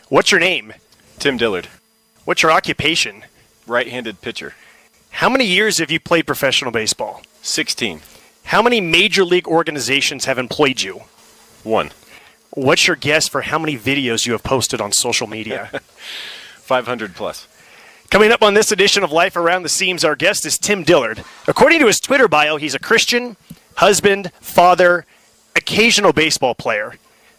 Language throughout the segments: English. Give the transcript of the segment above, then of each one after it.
What's your name? Tim Dillard. What's your occupation? Right-handed pitcher. How many years have you played professional baseball? 16. How many major league organizations have employed you? 1. What's your guess for how many videos you have posted on social media? 500 plus. Coming up on this edition of Life Around the Seams, our guest is Tim Dillard. According to his Twitter bio, he's a Christian, husband, father, occasional baseball player.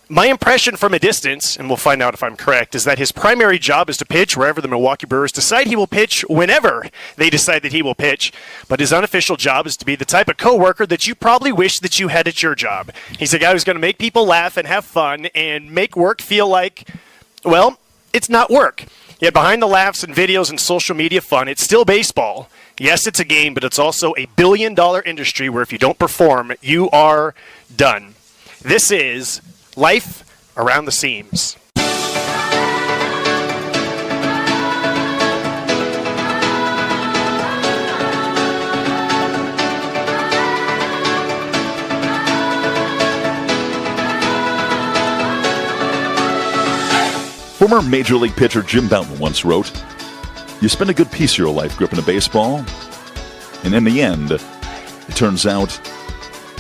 My impression from a distance, and we'll find out if I'm correct, is that his primary job is to pitch wherever the Milwaukee Brewers decide he will pitch whenever they decide that he will pitch. But his unofficial job is to be the type of coworker that you probably wish that you had at your job. He's a guy who's going to make people laugh and have fun and make work feel like, well, it's not work. Yet behind the laughs and videos and social media fun, it's still baseball. Yes, it's a game, but it's also a billion-dollar industry where if you don't perform, you are done. This is Life Around the Seams. Former Major League pitcher Jim Bouton once wrote, "You spend a good piece of your life gripping a baseball, and in the end, it turns out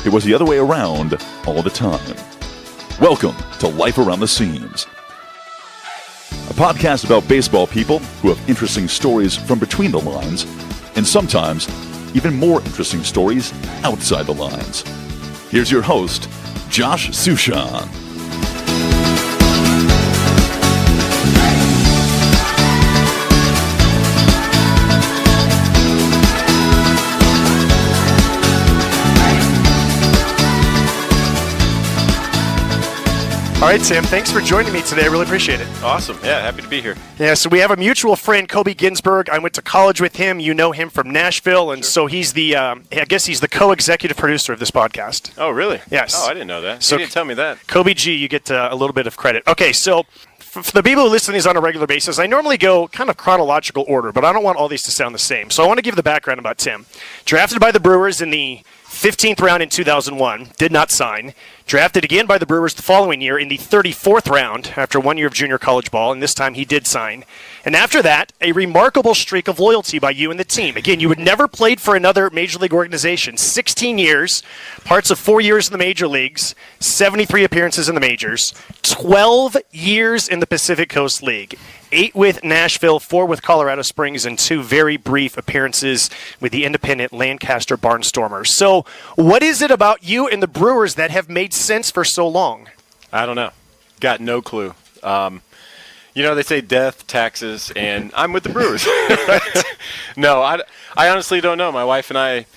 it was the other way around all the time." Welcome to Life Around the Seams, a podcast about baseball people who have interesting stories from between the lines, and sometimes even more interesting stories outside the lines. Here's your host, Josh Sushan. All right, Tim, thanks for joining me today. I really appreciate it. Awesome. Yeah, happy to be here. Yeah, so we have a mutual friend, Kobe Ginsberg. I went to college with him. You know him from Nashville, and so he's the, I guess he's the co-executive producer of this podcast. Oh, really? Yes. Oh, I didn't know that. So You didn't tell me that. Kobe G, you get a little bit of credit. Okay, so for the people who listen to these on a regular basis, I normally go kind of chronological order, but I don't want all these to sound the same. So I want to give the background about Tim. Drafted by the Brewers in the 15th round in 2001, did not sign. Drafted again by the Brewers the following year in the 34th round after 1 year of junior college ball, and this time he did sign. And after that, a remarkable streak of loyalty by you and the team. Again, you had never played for another major league organization. 16 years, parts of 4 years in the major leagues, 73 appearances in the majors, 12 years in the Pacific Coast League. 8 with Nashville, 4 with Colorado Springs, and 2 very brief appearances with the independent Lancaster Barnstormers. So what is it about you and the Brewers that have made sense for so long? I don't know. Got no clue. They say death, taxes, and I'm with the Brewers. No, I honestly don't know. My wife and I,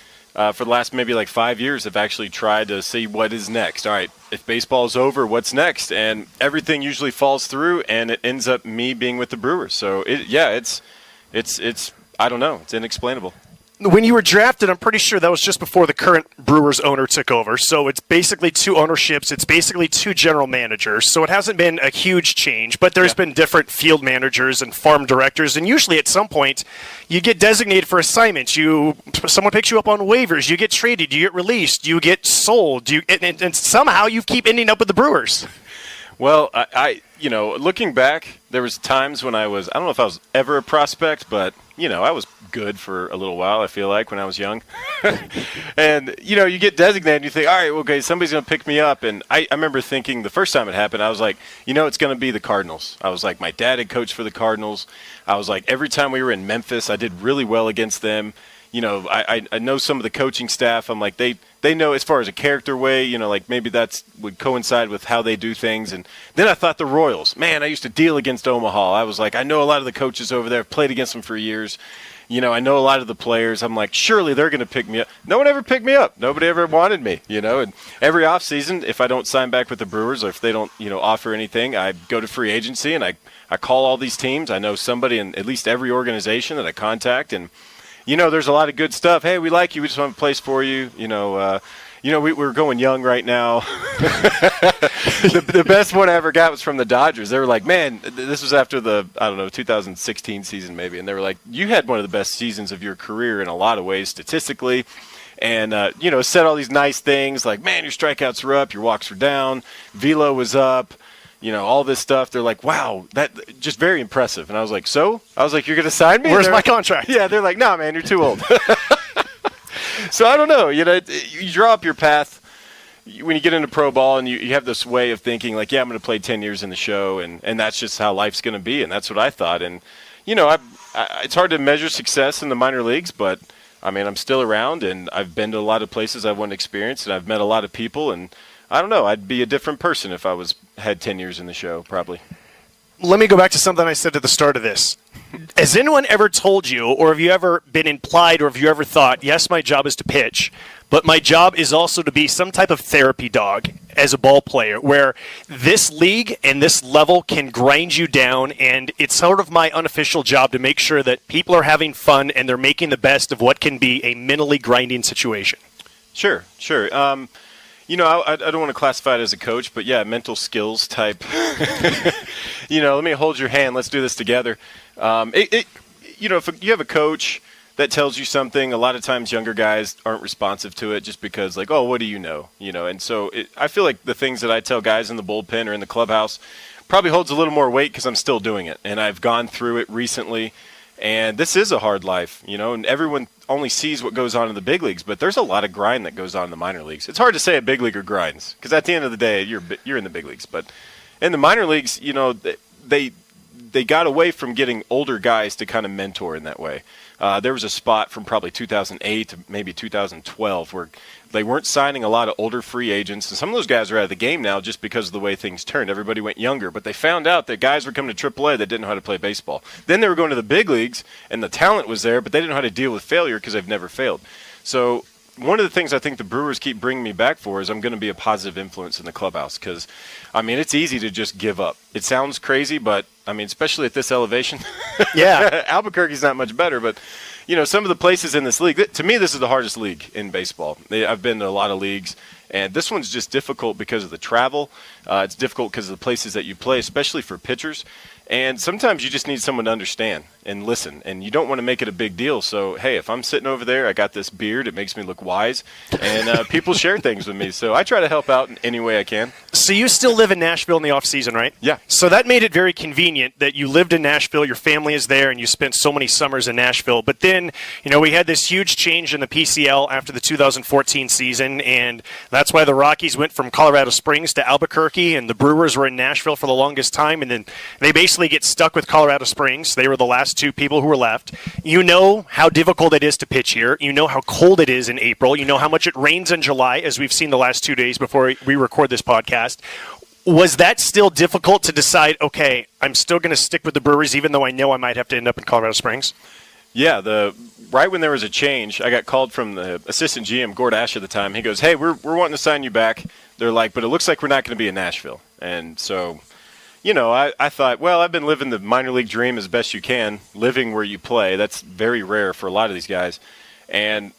for the last maybe like 5 years, have actually tried to see what is next. All right, if baseball is over, what's next? And everything usually falls through, and it ends up me being with the Brewers. So, it's I don't know. It's inexplainable. When you were drafted, I'm pretty sure that was just before the current Brewers owner took over. So it's basically 2 ownerships. It's basically 2 general managers. So it hasn't been a huge change, but there's been different field managers and farm directors. And usually at some point, you get designated for assignments. Someone picks you up on waivers. You get traded. You get released. You get sold. And somehow you keep ending up with the Brewers. Well, I looking back, there was times when I don't know if I was ever a prospect, but, I was good for a little while, I feel like, when I was young. And, you get designated and you think, all right, okay, somebody's going to pick me up. And I remember thinking the first time it happened, I was like, it's going to be the Cardinals. I was like, my dad had coached for the Cardinals. I was like, every time we were in Memphis, I did really well against them. I know some of the coaching staff. I'm like, they know as far as a character way, like maybe that would coincide with how they do things. And then I thought the Royals. Man, I used to deal against Omaha. I was like, I know a lot of the coaches over there. I've played against them for years. I know a lot of the players. I'm like, surely they're going to pick me up. No one ever picked me up. Nobody ever wanted me, And every offseason, if I don't sign back with the Brewers or if they don't, offer anything, I go to free agency and I call all these teams. I know somebody in at least every organization that I contact, and there's a lot of good stuff. Hey, we like you. We just want a place for you. We're going young right now. The best one I ever got was from the Dodgers. They were like, man, this was after the, 2016 season maybe. And they were like, you had one of the best seasons of your career in a lot of ways statistically. And, said all these nice things like, man, your strikeouts were up, your walks were down, velo was up. all this stuff. They're like, wow, that just very impressive. And I was like, so? I was like, you're going to sign me? Where's my contract? Yeah, they're like, nah, man, you're too old. So I don't know. You draw up your path when you get into pro ball, and you have this way of thinking like, yeah, I'm going to play 10 years in the show, and that's just how life's going to be, and that's what I thought. And, it's hard to measure success in the minor leagues, but, I'm still around, and I've been to a lot of places I want to experience, and I've met a lot of people, and I don't know. I'd be a different person if I had 10 years in the show, probably. Let me go back to something I said at the start of this. Has anyone ever told you, or have you ever been implied, or have you ever thought, yes, my job is to pitch, but my job is also to be some type of therapy dog as a ball player, where this league and this level can grind you down, and it's sort of my unofficial job to make sure that people are having fun and they're making the best of what can be a mentally grinding situation? Sure. I don't want to classify it as a coach, but yeah, mental skills type. Let me hold your hand. Let's do this together. If you have a coach that tells you something, a lot of times younger guys aren't responsive to it just because, like, oh, what do you know? And so I feel like the things that I tell guys in the bullpen or in the clubhouse probably holds a little more weight because I'm still doing it, and I've gone through it recently. And this is a hard life, and everyone only sees what goes on in the big leagues, but there's a lot of grind that goes on in the minor leagues. It's hard to say a big leaguer grinds because at the end of the day, you're in the big leagues. But in the minor leagues, they got away from getting older guys to kind of mentor in that way. There was a spot from probably 2008 to maybe 2012 where they weren't signing a lot of older free agents, and some of those guys are out of the game now just because of the way things turned. Everybody went younger, but they found out that guys were coming to AAA that didn't know how to play baseball. Then they were going to the big leagues, and the talent was there, but they didn't know how to deal with failure because they've never failed. So one of the things I think the Brewers keep bringing me back for is I'm going to be a positive influence in the clubhouse because, it's easy to just give up. It sounds crazy, but, especially at this elevation. Yeah. Albuquerque's not much better, but, some of the places in this league, to me, this is the hardest league in baseball. I've been to a lot of leagues, and this one's just difficult because of the travel. It's difficult because of the places that you play, especially for pitchers. And sometimes you just need someone to understand and listen, and you don't want to make it a big deal. So, hey, if I'm sitting over there, I got this beard, it makes me look wise, and people share things with me. So I try to help out in any way I can. So you still live in Nashville in the off-season, right? Yeah. So that made it very convenient that you lived in Nashville, your family is there, and you spent so many summers in Nashville. But then, we had this huge change in the PCL after the 2014 season, and that's why the Rockies went from Colorado Springs to Albuquerque, and the Brewers were in Nashville for the longest time, and then they basically get stuck with Colorado Springs. They were the last two people who were left. You know how difficult it is to pitch here. You know how cold it is in April. You know how much it rains in July, as we've seen the last 2 days before we record this podcast. Was that still difficult to decide, okay, I'm still going to stick with the Brewers even though I know I might have to end up in Colorado Springs? Yeah, right when there was a change, I got called from the assistant GM, Gord Ash at the time. He goes, hey, we're wanting to sign you back. They're like, but it looks like we're not going to be in Nashville. And so, I thought, well, I've been living the minor league dream as best you can, living where you play. That's very rare for a lot of these guys. And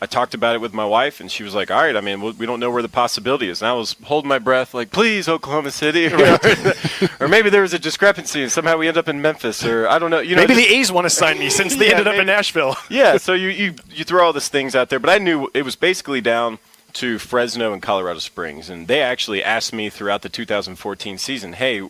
I talked about it with my wife, and she was like, all right, we don't know where the possibility is. And I was holding my breath like, please, Oklahoma City. Or maybe there was a discrepancy, and somehow we end up in Memphis. Or I don't know. Maybe the A's want to sign me since they ended up in Nashville. Yeah, so you throw all these things out there. But I knew it was basically down to Fresno and Colorado Springs. And they actually asked me throughout the 2014 season, hey,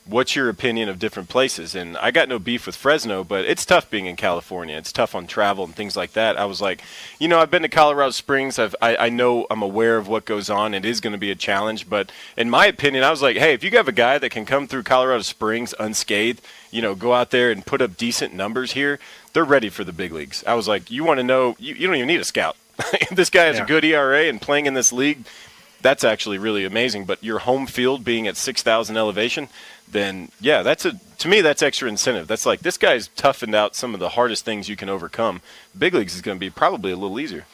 what's your opinion of different places? And I got no beef with Fresno, but it's tough being in California. It's tough on travel and things like that. I was like, I've been to Colorado Springs. I know I'm aware of what goes on. It is going to be a challenge. But in my opinion, I was like, hey, if you have a guy that can come through Colorado Springs unscathed, go out there and put up decent numbers here, they're ready for the big leagues. I was like, you want to know, you don't even need a scout. This guy has a good ERA, and playing in this league, that's actually really amazing. But your home field being at 6,000 elevation, then, yeah, to me, that's extra incentive. That's like, this guy's toughened out some of the hardest things you can overcome. Big leagues is going to be probably a little easier.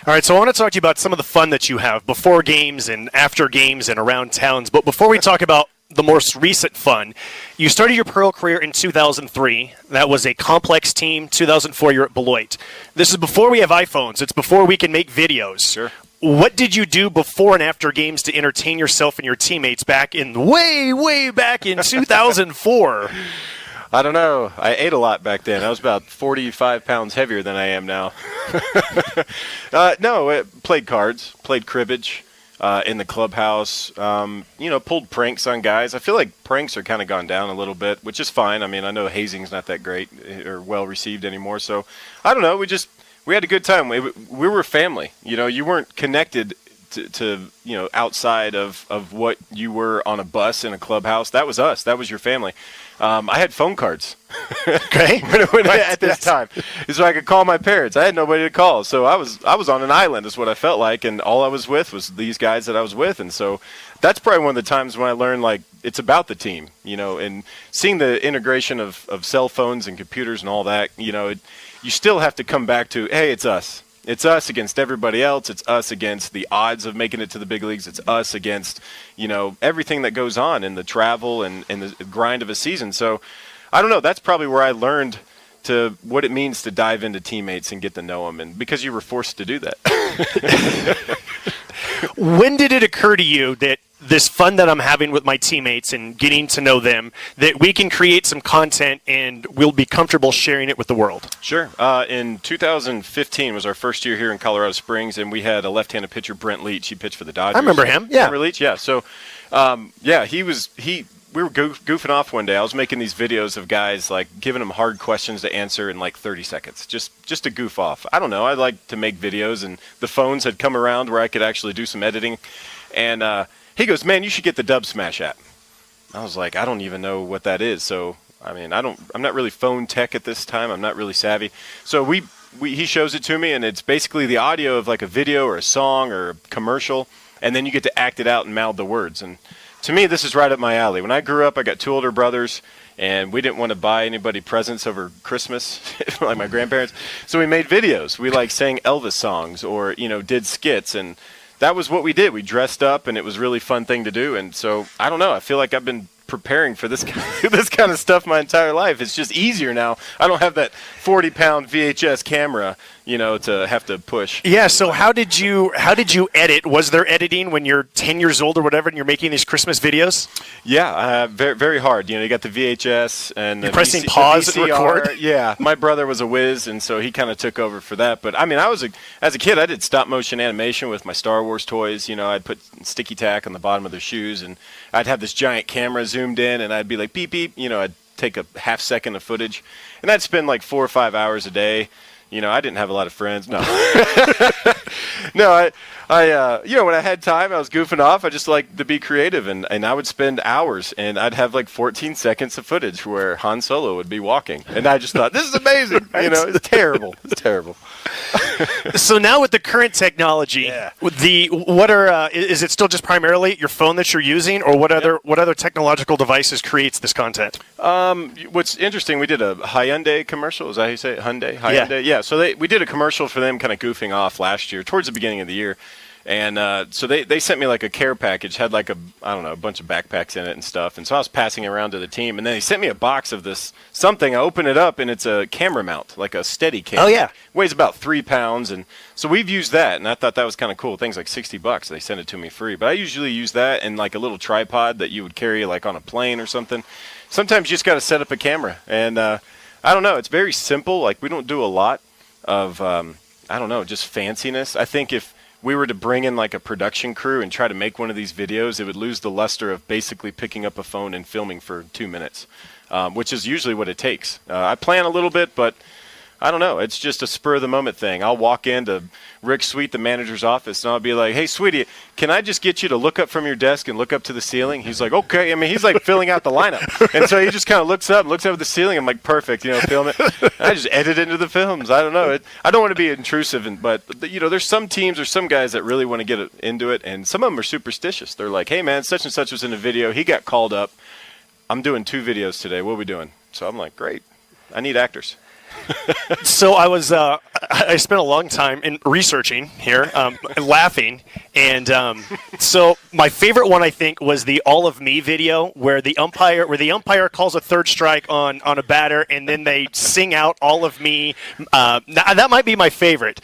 All right, so I want to talk to you about some of the fun that you have before games and after games and around towns. But before we talk about the most recent fun, you started your pro career in 2003. That was a complex team. 2004, you're at Beloit. This is before we have iPhones. It's before we can make videos. Sure. What did you do before and after games to entertain yourself and your teammates back in way back in 2004? I don't know. I ate a lot back then. I was about 45 pounds heavier than I am now. No, played cards, played cribbage. in the clubhouse. Pulled pranks on guys. I feel like pranks are kind of gone down a little bit, which is fine. I mean, I know hazing's not that great or well received anymore. So I don't know. We had a good time. We were family. You weren't connected to outside of what you were on a bus in a clubhouse. That was us. That was your family. I had phone cards. Okay. At this time, so I could call my parents. I had nobody to call, so I was on an island, is what I felt like, and all I was with was these guys that I was with, and so that's probably one of the times when I learned like it's about the team, and seeing the integration of cell phones and computers and all that. You still have to come back to, hey, it's us. It's us against everybody else. It's us against the odds of making it to the big leagues. It's us against, everything that goes on in the travel and the grind of a season. So I don't know. That's probably where I learned to what it means to dive into teammates and get to know them. And because you were forced to do that. When did it occur to you that this fun that I'm having with my teammates and getting to know them, that we can create some content and we'll be comfortable sharing it with the world? Sure. In 2015 was our first year here in Colorado Springs, and we had a left-handed pitcher, Brent Leach. He pitched for the Dodgers. I remember him. Yeah. Remember Leach? Yeah. So, we were goofing off one day. I was making these videos of guys like giving them hard questions to answer in like 30 seconds, just to goof off. I don't know. I like to make videos, and the phones had come around where I could actually do some editing, and he goes, "Man, you should get the Dub Smash app." I was like, I don't even know what that is. So, I mean, I'm not really phone tech at this time. I'm not really savvy. So he shows it to me, and it's basically the audio of like a video or a song or a commercial, and then you get to act it out and mouth the words. And to me, this is right up my alley. When I grew up, I got two older brothers, and we didn't want to buy anybody presents over Christmas, like my grandparents. So we made videos. We like sang Elvis songs or, did skits, and that was what we did. We dressed up, and it was a really fun thing to do. And so, I don't know. I feel like I've been preparing for this kind of stuff my entire life. It's just easier now. I don't have that 40-pound VHS camera, to have to push. Yeah. So how did you edit? Was there editing when you're 10 years old or whatever, and you're making these Christmas videos? Yeah, very very hard. You got the VHS and you're pressing pause and record. Yeah, my brother was a whiz, and so he kind of took over for that. But I mean, as a kid, I did stop motion animation with my Star Wars toys. I'd put sticky tack on the bottom of their shoes, and I'd have this giant camera zoomed in, and I'd be like beep beep. I'd take a half second of footage, and I'd spend like 4 or 5 hours a day. I didn't have a lot of friends. No, no. When I had time, I was goofing off. I just liked to be creative, and I would spend hours, and I'd have like 14 seconds of footage where Han Solo would be walking, and I just thought, this is amazing. It's terrible. It's terrible. So now with the current technology, Yeah. Is it still just primarily your phone that you're using, or what other technological devices creates this content? What's interesting, we did a Hyundai commercial. Is that how you say it? Hyundai? Yeah. So we did a commercial for them kind of goofing off last year, towards the beginning of the year. And so they sent me like a care package, had like a bunch of backpacks in it and stuff. And so I was passing it around to the team. And then they sent me a box of this something. I open it up, and it's a camera mount, like a steady cam. Oh, yeah. Weighs about 3 pounds. And so we've used that, and I thought that was kind of cool. Things like $60. They sent it to me free. But I usually use that and like a little tripod that you would carry like on a plane or something. Sometimes you just got to set up a camera. And I don't know. It's very simple. Like, we don't do a lot of, just fanciness. I think if we were to bring in like a production crew and try to make one of these videos, it would lose the luster of basically picking up a phone and filming for 2 minutes, which is usually what it takes. I plan a little bit, but I don't know. It's just a spur-of-the-moment thing. I'll walk into Rick's suite, the manager's office, and I'll be like, "Hey, sweetie, can I just get you to look up from your desk and look up to the ceiling?" He's like, "Okay." I mean, he's like filling out the lineup. And so he just kind of looks up at the ceiling. I'm like, perfect, film it. I just edit into the films. I don't know. I don't want to be intrusive, but there's some teams or some guys that really want to get into it, and some of them are superstitious. They're like, "Hey, man, such and such was in a video. He got called up. I'm doing 2 videos today. What are we doing?" So I'm like, great. I need actors. So I spent a long time in researching here, laughing, and so my favorite one I think was the "All of Me" video where the umpire calls a third strike on a batter, and then they sing out "All of Me." That might be my favorite.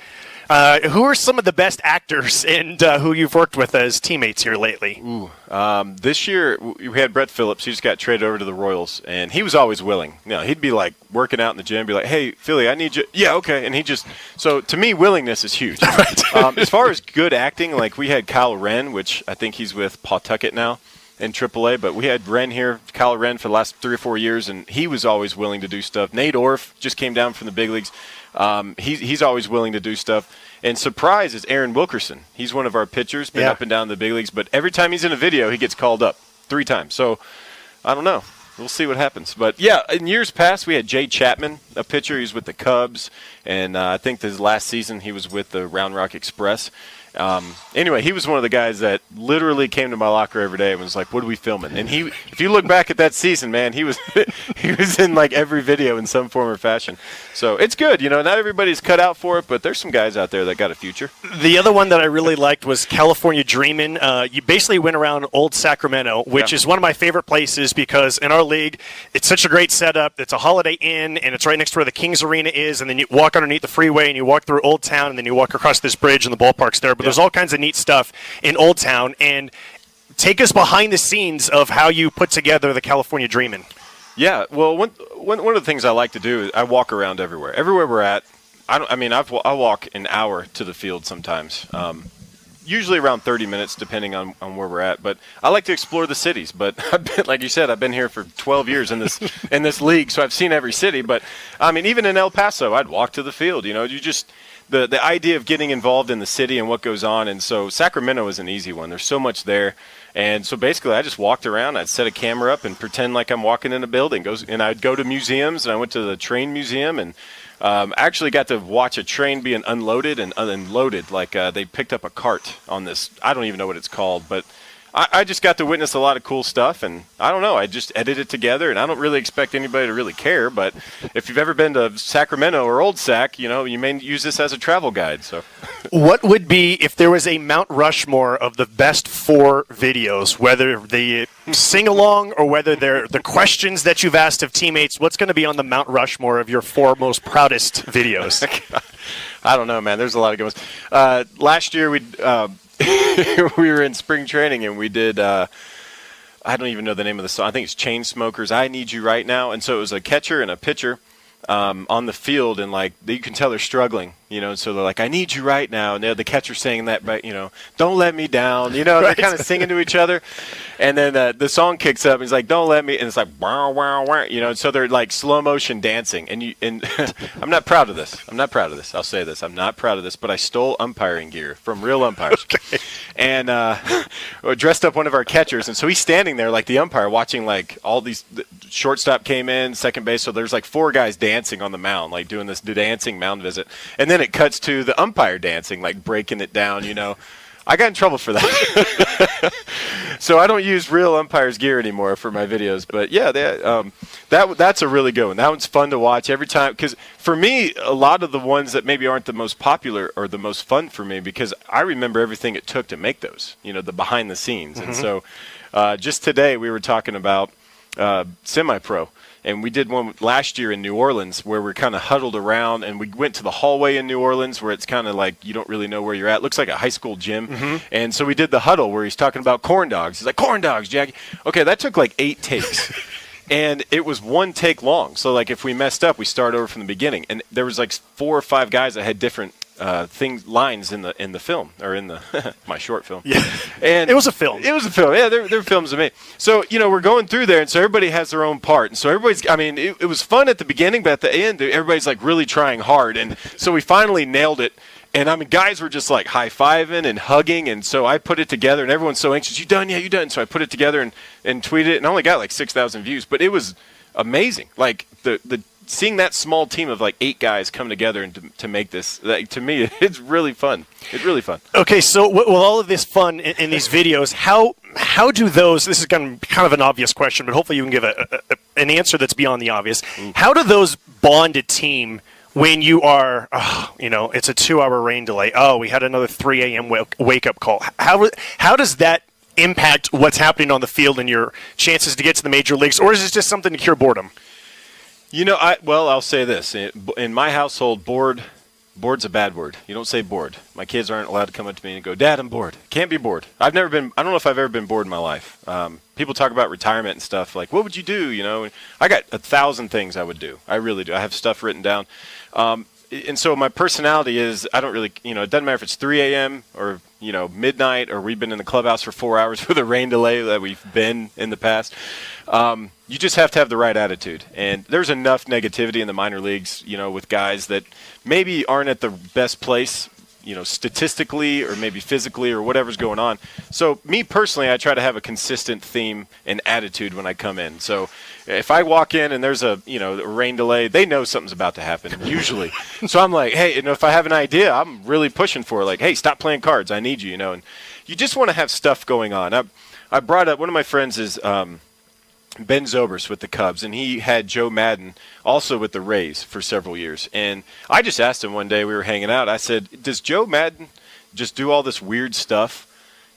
Who are some of the best actors and who you've worked with as teammates here lately? This year we had Brett Phillips. He just got traded over to the Royals, and he was always willing. He'd be like working out in the gym, be like, "Hey, Philly, I need you." Yeah, okay. And so to me, willingness is huge. As far as good acting, like we had Kyle Wren, which I think he's with Pawtucket now in AAA, but we had Wren here, Kyle Wren, for the last 3 or 4 years, and he was always willing to do stuff. Nate Orff just came down from the big leagues. He's always willing to do stuff. And surprise is Aaron Wilkerson. He's one of our pitchers, been up and down the big leagues, but every time he's in a video, he gets called up 3 times. So I don't know. We'll see what happens. But, yeah, in years past, we had Jay Chapman, a pitcher. He was with the Cubs, and I think his last season he was with the Round Rock Express. Anyway, he was one of the guys that literally came to my locker every day and was like, "What are we filming?" And if you look back at that season, man, he was in like every video in some form or fashion. So it's good, not everybody's cut out for it, but there's some guys out there that got a future. The other one that I really liked was California Dreamin'. You basically went around Old Sacramento, which is one of my favorite places because in our league, it's such a great setup. It's a Holiday Inn, and it's right next to where the Kings Arena is, and then you walk underneath the freeway, and you walk through Old Town, and then you walk across this bridge, and the ballpark's there. But there's all kinds of neat stuff in Old Town, and take us behind the scenes of how you put together the California Dreamin'. Yeah, well, one of the things I like to do is I walk around everywhere. Everywhere we're at, I walk an hour to the field sometimes. Usually around 30 minutes, depending on where we're at. But I like to explore the cities. But like you said, I've been here for 12 years in this league, so I've seen every city. But even in El Paso, I'd walk to the field. The idea of getting involved in the city and what goes on. And so Sacramento is an easy one. There's so much there. And so basically I just walked around. I'd set a camera up and pretend like I'm walking in a building. And I'd go to museums, and I went to the train museum and actually got to watch a train being unloaded and unloaded. Like they picked up a cart on this. I don't even know what it's called, but I just got to witness a lot of cool stuff, and I don't know, I just edited it together, and I don't really expect anybody to really care, but if you've ever been to Sacramento or Old Sac, you may use this as a travel guide. So, what would be, if there was a Mount Rushmore of the best 4 videos, whether the sing-along or whether they're the questions that you've asked of teammates, what's going to be on the Mount Rushmore of your 4 most proudest videos? I don't know, man. There's a lot of good ones. Last year, we were in spring training, and we did I don't even know the name of the song. I think it's Chainsmokers, I Need You Right Now. And so it was a catcher and a pitcher on the field, and like you can tell they're struggling, so they're like, "I need you right now," and the catcher's saying that, but "Don't let me down," Right. They're kind of singing to each other, and then the song kicks up, and he's like, "Don't let me," and it's like, "Wow, wow, wow," and so they're like slow motion dancing, and I'm not proud of this. I'll say this. I'm not proud of this, but I stole umpiring gear from real umpires, and dressed up one of our catchers, and so he's standing there like the umpire watching like all these. The shortstop came in, second base, so there's like 4 guys dancing on the mound, like doing this dancing mound visit, and then it cuts to the umpire dancing, like breaking it down. I got in trouble for that, so I don't use real umpires gear anymore for my videos. But yeah, that's a really good one. That one's fun to watch every time, because for me, a lot of the ones that maybe aren't the most popular are the most fun for me, because I remember everything it took to make those. The behind the scenes, and so just today we were talking about semi-pro. And we did one last year in New Orleans where we're kind of huddled around, and we went to the hallway in New Orleans where it's kind of like you don't really know where you're at. It looks like a high school gym. And so we did the huddle where he's talking about corn dogs. He's like, "Corn dogs, Jackie." Okay, that took like 8 takes. And it was 1 take long. So like if we messed up, we start over from the beginning. And there was like 4 or 5 guys that had different lines in the film, or in the my short film. Yeah, and it was a film. Yeah, they're films of me. So we're going through there, and so everybody has their own part, and so everybody's. It was fun at the beginning, but at the end, everybody's like really trying hard, and so we finally nailed it. And guys were just like high-fiving and hugging, and so I put it together, and everyone's so anxious. "You done? Yeah, you done?" So I put it together and tweeted it, and I only got like 6,000 views, but it was amazing. Like the seeing that small team of like 8 guys come together and to make this, to me, it's really fun. It's really fun. Okay, so with all of this fun in these videos, how do those? This is kind of an obvious question, but hopefully you can give an answer that's beyond the obvious. How do those bond a team when you are, it's a 2-hour rain delay? Oh, we had another 3 a.m. wake-up call. How does that impact what's happening on the field and your chances to get to the major leagues, or is this just something to cure boredom? I'll say this. In my household, bored Bored's a bad word. You don't say bored. My kids aren't allowed to come up to me and go, Dad, I'm bored. Can't be bored. I don't know if I've ever been bored in my life. People talk about retirement and stuff like, what would you do? You know, I got 1,000 things I would do. I really do. I have stuff written down. And so my personality is, I don't really, it doesn't matter if it's 3 a.m. or, midnight, or we've been in the clubhouse for 4 hours with a rain delay that we've been in the past. You just have to have the right attitude. And there's enough negativity in the minor leagues, with guys that maybe aren't at the best place, statistically or maybe physically or whatever's going on. So me personally, I try to have a consistent theme and attitude when I come in. So if I walk in and there's a rain delay, they know something's about to happen usually. So I'm like, hey, if I have an idea, I'm really pushing for it. Like, hey, stop playing cards. I need you, and you just want to have stuff going on. I brought up, one of my friends is Ben Zobrist with the Cubs, and he had Joe Madden also with the Rays for several years. And I just asked him one day, we were hanging out, I said, does Joe Madden just do all this weird stuff,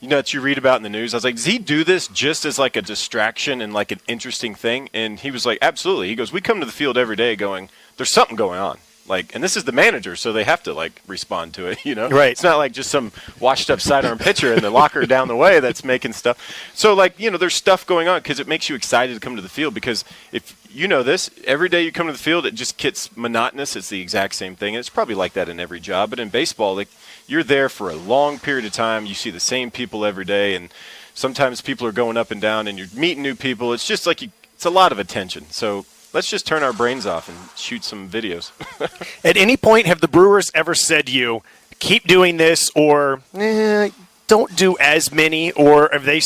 that you read about in the news? I was like, does he do this just as like a distraction and like an interesting thing? And he was like, absolutely. He goes, we come to the field every day going, there's something going on. And this is the manager, so they have to, respond to it, Right. It's not like just some washed-up sidearm pitcher in the locker down the way that's making stuff. So, there's stuff going on because it makes you excited to come to the field, because if you know this, every day you come to the field, it just gets monotonous. It's the exact same thing. And it's probably like that in every job. But in baseball, you're there for a long period of time. You see the same people every day, and sometimes people are going up and down, and you're meeting new people. It's just it's a lot of attention. So let's just turn our brains off and shoot some videos. At any point, have the Brewers ever said to you, keep doing this, or don't do as many, or have they,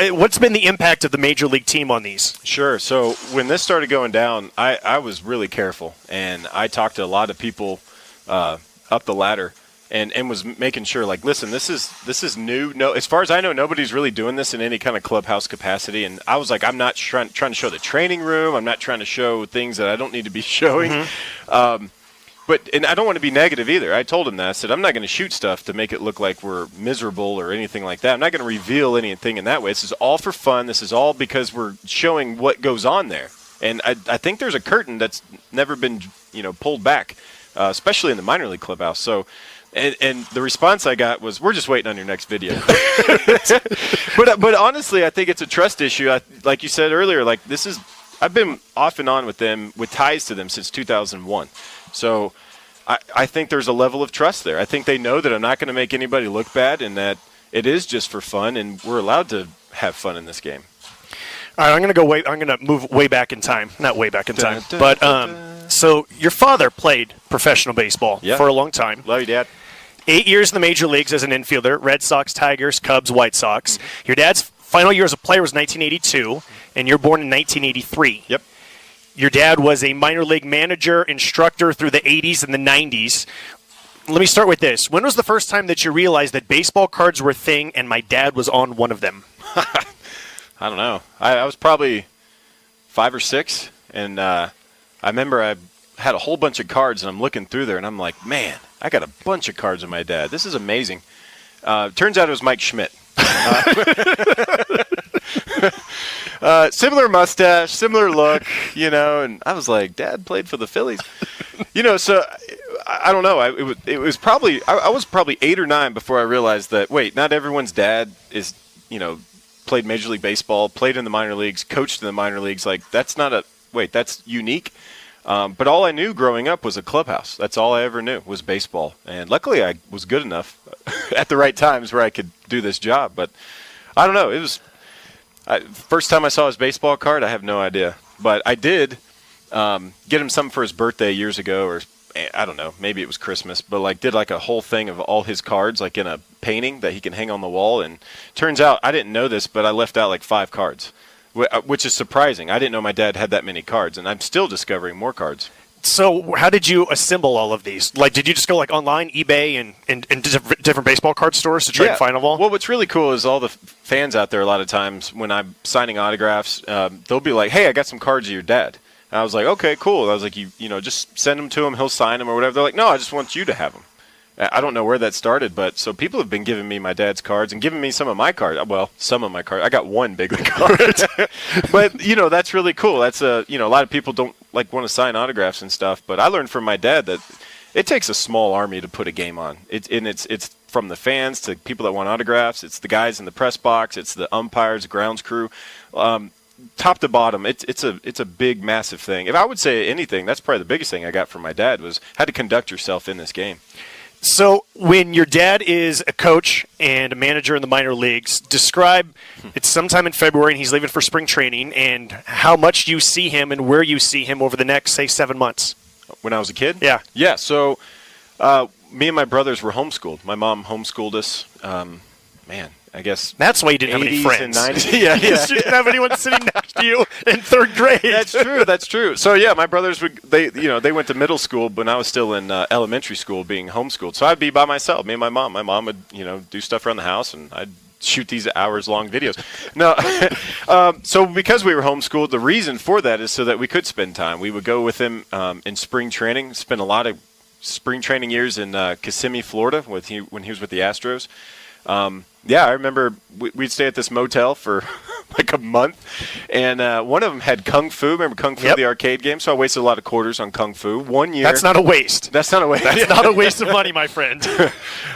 what's been the impact of the major league team on these? Sure. So when this started going down, I was really careful, and I talked to a lot of people up the ladder, and was making sure, listen, this is new. No, as far as I know, nobody's really doing this in any kind of clubhouse capacity. And I was like, I'm not trying to show the training room. I'm not trying to show things that I don't need to be showing. Mm-hmm. And I don't want to be negative either. I told him that. I said, I'm not going to shoot stuff to make it look like we're miserable or anything like that. I'm not going to reveal anything in that way. This is all for fun. This is all because we're showing what goes on there. And I think there's a curtain that's never been, pulled back, especially in the minor league clubhouse. So, and the response I got was, we're just waiting on your next video. But honestly, I think it's a trust issue. Like you said earlier, I've been off and on with them, with ties to them, since 2001. So I think there's a level of trust there. I think they know that I'm not going to make anybody look bad, and that it is just for fun, and we're allowed to have fun in this game. All right, I'm going to move way back in time. Not way back in time, but so your father played professional baseball for a long time. Love you, Dad. 8 years in the major leagues as an infielder: Red Sox, Tigers, Cubs, White Sox. Mm-hmm. Your dad's final year as a player was 1982, and you're born in 1983. Yep. Your dad was a minor league manager, instructor through the 80s and the 90s. Let me start with this. When was the first time that you realized that baseball cards were a thing and my dad was on one of them? I don't know. I was probably 5 or 6, and I remember I had a whole bunch of cards, and I'm looking through there, and I'm like, man, I got a bunch of cards of my dad. This is amazing. Turns out it was Mike Schmidt. Similar mustache, similar look, and I was like, Dad played for the Phillies. So I don't know. It was probably, I was probably 8 or 9 before I realized that, wait, not everyone's dad is, played Major League Baseball, played in the minor leagues, coached in the minor leagues. That's unique. But all I knew growing up was a clubhouse. That's all I ever knew was baseball. And luckily I was good enough at the right times where I could do this job. But I don't know. It was first time I saw his baseball card, I have no idea. But I did get him something for his birthday years ago, or I don't know, maybe it was Christmas, but did a whole thing of all his cards, in a painting that he can hang on the wall. And turns out, I didn't know this, but I left out 5 cards. Which is surprising. I didn't know my dad had that many cards, and I'm still discovering more cards. So how did you assemble all of these? Did you just go online, eBay, and different baseball card stores to try and find them all? Well, what's really cool is all the fans out there, a lot of times when I'm signing autographs, they'll be like, hey, I got some cards of your dad. And I was like, okay, cool. I was like, you just send them to him, he'll sign them or whatever. They're like, no, I just want you to have them. I don't know where that started, but so people have been giving me my dad's cards and giving me some of my cards. Well, some of my cards. I got one big league card. But, that's really cool. That's a lot of people don't want to sign autographs and stuff, but I learned from my dad that it takes a small army to put a game on. It's from the fans to people that want autographs. It's the guys in the press box. It's the umpires, grounds crew, top to bottom. It's a big, massive thing. If I would say anything, that's probably the biggest thing I got from my dad was how to conduct yourself in this game. So when your dad is a coach and a manager in the minor leagues, describe it's sometime in February and he's leaving for spring training and how much you see him and where you see him over the next, say, 7 months. When I was a kid? Yeah. Yeah, so me and my brothers were homeschooled. My mom homeschooled us. I guess that's why you didn't have any friends. And 90s. Yeah. You didn't have anyone sitting next to you in third grade. That's true. So yeah, my brothers they went to middle school, but I was still in elementary school being homeschooled. So I'd be by myself, me and my mom. My mom would do stuff around the house, and I'd shoot these hours-long videos. No, so because we were homeschooled, the reason for that is so that we could spend time. We would go with him in spring training, spend a lot of spring training years in Kissimmee, Florida, when he was with the Astros. I remember we'd stay at this motel for like a month, and one of them had Kung Fu. Remember Kung Fu, the arcade game? So I wasted a lot of quarters on Kung Fu. 1 year. That's not a waste. That's not a waste. That's not a waste of money, my friend.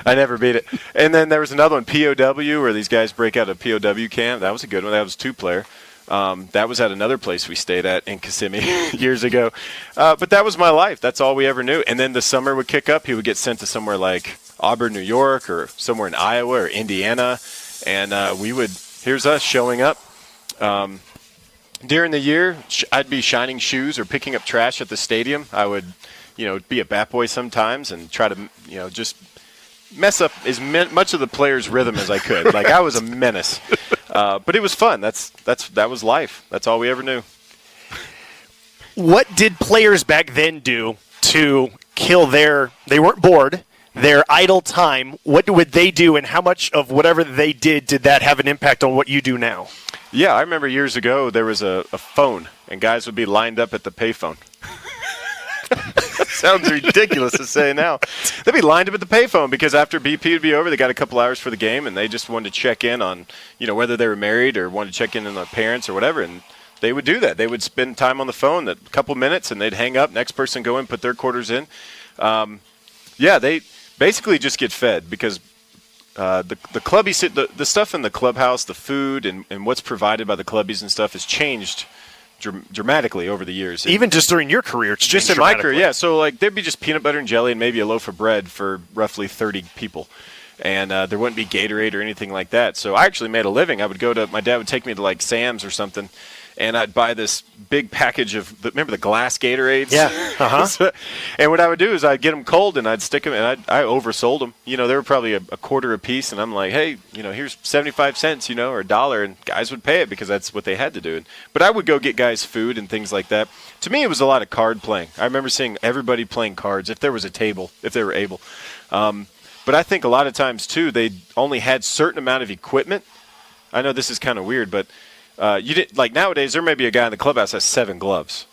I never beat it. And then there was another one, POW, where these guys break out a POW camp. That was a good one. That was 2-player. That was at another place we stayed at in Kissimmee years ago. But that was my life. That's all we ever knew. And then the summer would kick up. He would get sent to somewhere like Auburn, New York, or somewhere in Iowa or Indiana. And here's us showing up. During the year, I'd be shining shoes or picking up trash at the stadium. I would, be a bat boy sometimes and try to, just mess up as much of the players' rhythm as I could. Like I was a menace. But it was fun. That was life. That's all we ever knew. What did players back then do to kill they weren't bored, their idle time? What would they do, and how much of whatever they did that have an impact on what you do now? Yeah, I remember years ago there was a phone, and guys would be lined up at the payphone. Sounds ridiculous to say now. They'd be lined up at the payphone because after BP would be over, they got a couple hours for the game, and they just wanted to check in on, whether they were married or wanted to check in on their parents or whatever, and they would do that. They would spend time on the phone, a couple minutes, and they'd hang up. Next person go in, put their quarters in. They basically just get fed because the clubbies, the stuff in the clubhouse, the food, and what's provided by the clubbies and stuff has changed dramatically over the years. Even just during your career, it's just in my career, yeah. So like there'd be just peanut butter and jelly and maybe a loaf of bread for roughly 30 people, and there wouldn't be Gatorade or anything like that. So I actually made a living. My dad would take me to like Sam's or something, and I'd buy this big package of remember the glass Gatorades? Yeah. Uh-huh. And what I would do is I'd get them cold and I'd stick them, and I oversold them. They were probably a quarter a piece, and I'm like, hey, here's 75 cents, or $1, and guys would pay it because that's what they had to do. But I would go get guys food and things like that. To me, it was a lot of card playing. I remember seeing everybody playing cards if there was a table, if they were able. But I think a lot of times too, they only had certain amount of equipment. I know this is kind of weird, but you didn't like nowadays. There may be a guy in the clubhouse that has 7 gloves.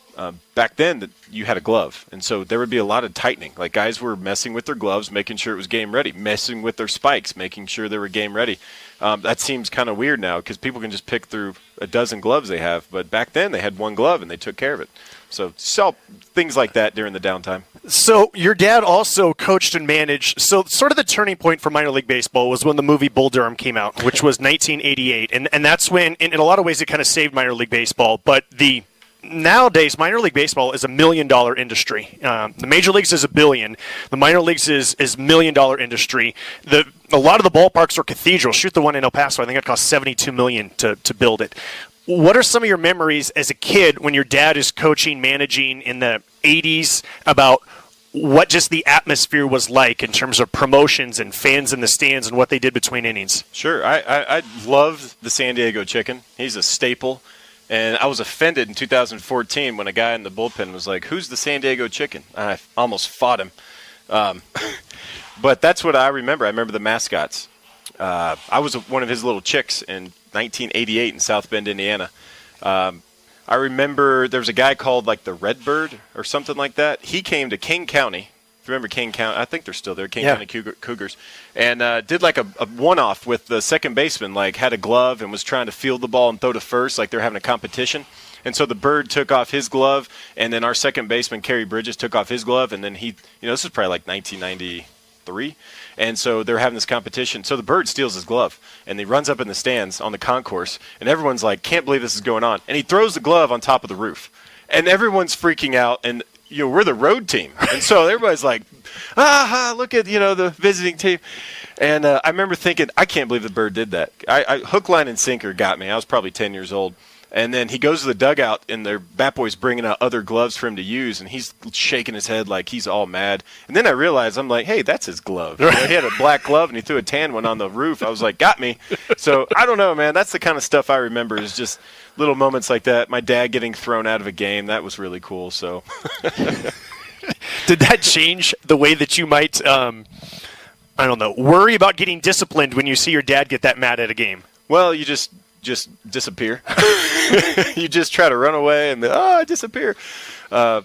Back then, you had a glove, and so there would be a lot of tightening. Like guys were messing with their gloves, making sure it was game ready, messing with their spikes, making sure they were game ready. That seems kind of weird now because people can just pick through a dozen gloves they have, but back then they had one glove and they took care of it. So saw things like that during the downtime. So your dad also coached and managed. So sort of the turning point for minor league baseball was when the movie Bull Durham came out, which was 1988, and that's when, in a lot of ways, it kind of saved minor league baseball. But nowadays, minor league baseball is $1 million industry. The major leagues is $1 billion. The minor leagues is $1 million industry. A lot of the ballparks are cathedrals. Shoot, the one in El Paso, I think it cost $72 million to build it. What are some of your memories as a kid when your dad is coaching, managing in the 80s about what just the atmosphere was like in terms of promotions and fans in the stands and what they did between innings? Sure. I love the San Diego Chicken. He's a staple. And I was offended in 2014 when a guy in the bullpen was like, who's the San Diego Chicken? I almost fought him. But that's what I remember. I remember the mascots. I was one of his little chicks in 1988 in South Bend, Indiana. I remember there was a guy called like the Redbird or something like that. He came to King County. If you remember King County, I think they're still there, King County Cougars, and did like a one-off with the second baseman, like had a glove and was trying to field the ball and throw to first, like they're having a competition. And so the Bird took off his glove, and then our second baseman, Kerry Bridges, took off his glove, and then this was probably like 1993. And so they're having this competition. So the Bird steals his glove, and he runs up in the stands on the concourse, and everyone's like, can't believe this is going on. And he throws the glove on top of the roof. And everyone's freaking out, and we're the road team. And so everybody's like, look at, the visiting team. And I remember thinking, I can't believe the Bird did that. I hook, line, and sinker got me. I was probably 10 years old. And then he goes to the dugout, and their bat boy's bringing out other gloves for him to use, and he's shaking his head like he's all mad. And then I realized, I'm like, hey, that's his glove. He had a black glove, and he threw a tan one on the roof. I was like, got me. So I don't know, man. That's the kind of stuff I remember is just little moments like that. My dad getting thrown out of a game, that was really cool. So did that change the way that you might, worry about getting disciplined when you see your dad get that mad at a game? Well, you just disappear. You just try to run away and I disappear. I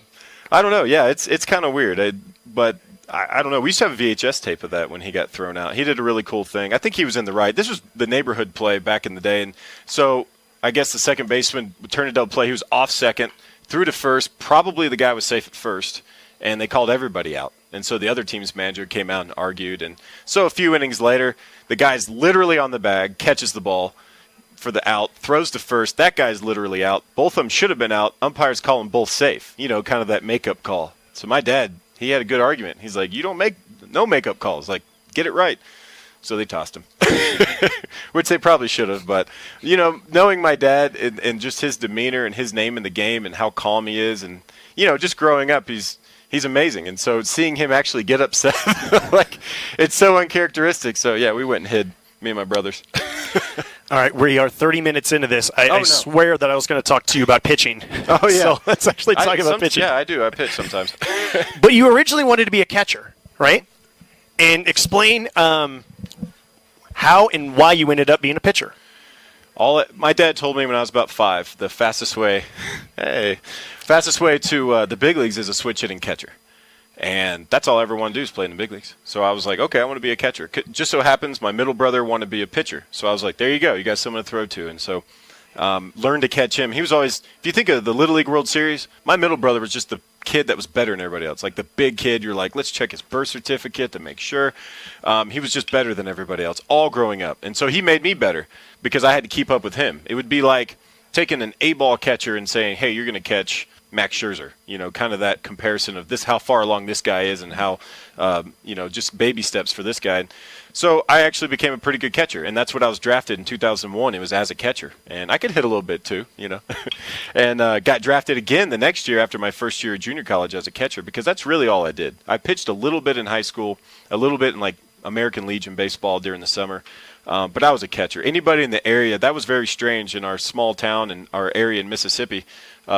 don't know. Yeah, it's kind of weird. But I don't know. We used to have a VHS tape of that when he got thrown out. He did a really cool thing. I think he was in the right. This was the neighborhood play back in the day. And so I guess the second baseman turned a double play. He was off second, threw to first. Probably the guy was safe at first. And they called everybody out. And so the other team's manager came out and argued. And so a few innings later, the guy's literally on the bag, catches the ball for the out, throws to first. That guy's literally out. Both of them should have been out. Umpires call them both safe. Kind of that makeup call. So my dad, he had a good argument. He's like, you don't make no makeup calls. Like, get it right. So they tossed him, which they probably should have. But, knowing my dad and just his demeanor and his name in the game and how calm he is and, just growing up, he's amazing. And so seeing him actually get upset, like, it's so uncharacteristic. So, yeah, we went and hid, me and my brothers. All right, we are 30 minutes into this. I swear that I was going to talk to you about pitching. Oh, yeah. So let's actually talk about pitching. Yeah, I do. I pitch sometimes. But you originally wanted to be a catcher, right? And explain how and why you ended up being a pitcher. My dad told me when I was about 5, the fastest way to the big leagues is a switch hitting catcher. And that's all I ever want to do is play in the big leagues. So I was like, okay, I want to be a catcher. Just so happens my middle brother wanted to be a pitcher. So I was like, there you go. You got someone to throw to. And so learned to catch him. He was always, if you think of the Little League World Series, my middle brother was just the kid that was better than everybody else. Like the big kid, you're like, let's check his birth certificate to make sure. He was just better than everybody else, all growing up. And so he made me better because I had to keep up with him. It would be like taking an A-ball catcher and saying, hey, you're going to catch Max Scherzer, kind of that comparison of how far along this guy is and how, just baby steps for this guy. So I actually became a pretty good catcher, and that's what I was drafted in 2001. It was as a catcher, and I could hit a little bit too, and got drafted again the next year after my first year of junior college as a catcher because that's really all I did. I pitched a little bit in high school, a little bit in like American Legion baseball during the summer. But I was a catcher. Anybody in the area, that was very strange in our small town and our area in Mississippi.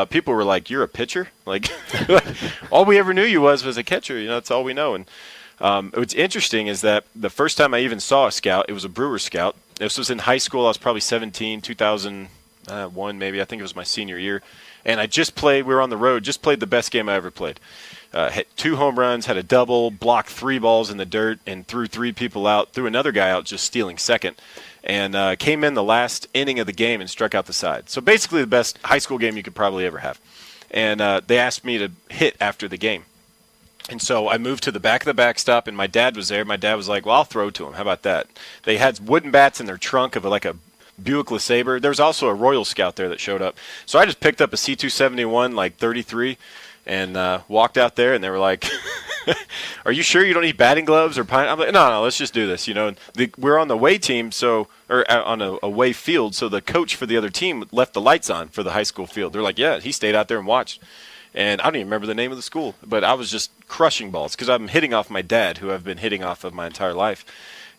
People were like, you're a pitcher? Like, all we ever knew you was a catcher. That's all we know. And what's interesting is that the first time I even saw a scout, it was a Brewers scout. This was in high school. I was probably 17, 2001 maybe. I think it was my senior year. And we were on the road, just played the best game I ever played. Hit 2 home runs, had a double, blocked 3 balls in the dirt, and threw 3 people out, threw another guy out just stealing second, and came in the last inning of the game and struck out the side. So basically the best high school game you could probably ever have. And they asked me to hit after the game. And so I moved to the back of the backstop, and my dad was there. My dad was like, well, I'll throw to him. How about that? They had wooden bats in their trunk of like a Buick LeSabre. There was also a Royal Scout there that showed up. So I just picked up a C271, like 33, and walked out there, and they were like, are you sure you don't need batting gloves or pine? I'm like, no, let's just do this. We're on the away team, on a away field, so the coach for the other team left the lights on for the high school field. They're like, yeah, he stayed out there and watched. And I don't even remember the name of the school, but I was just crushing balls because I'm hitting off my dad, who I've been hitting off of my entire life.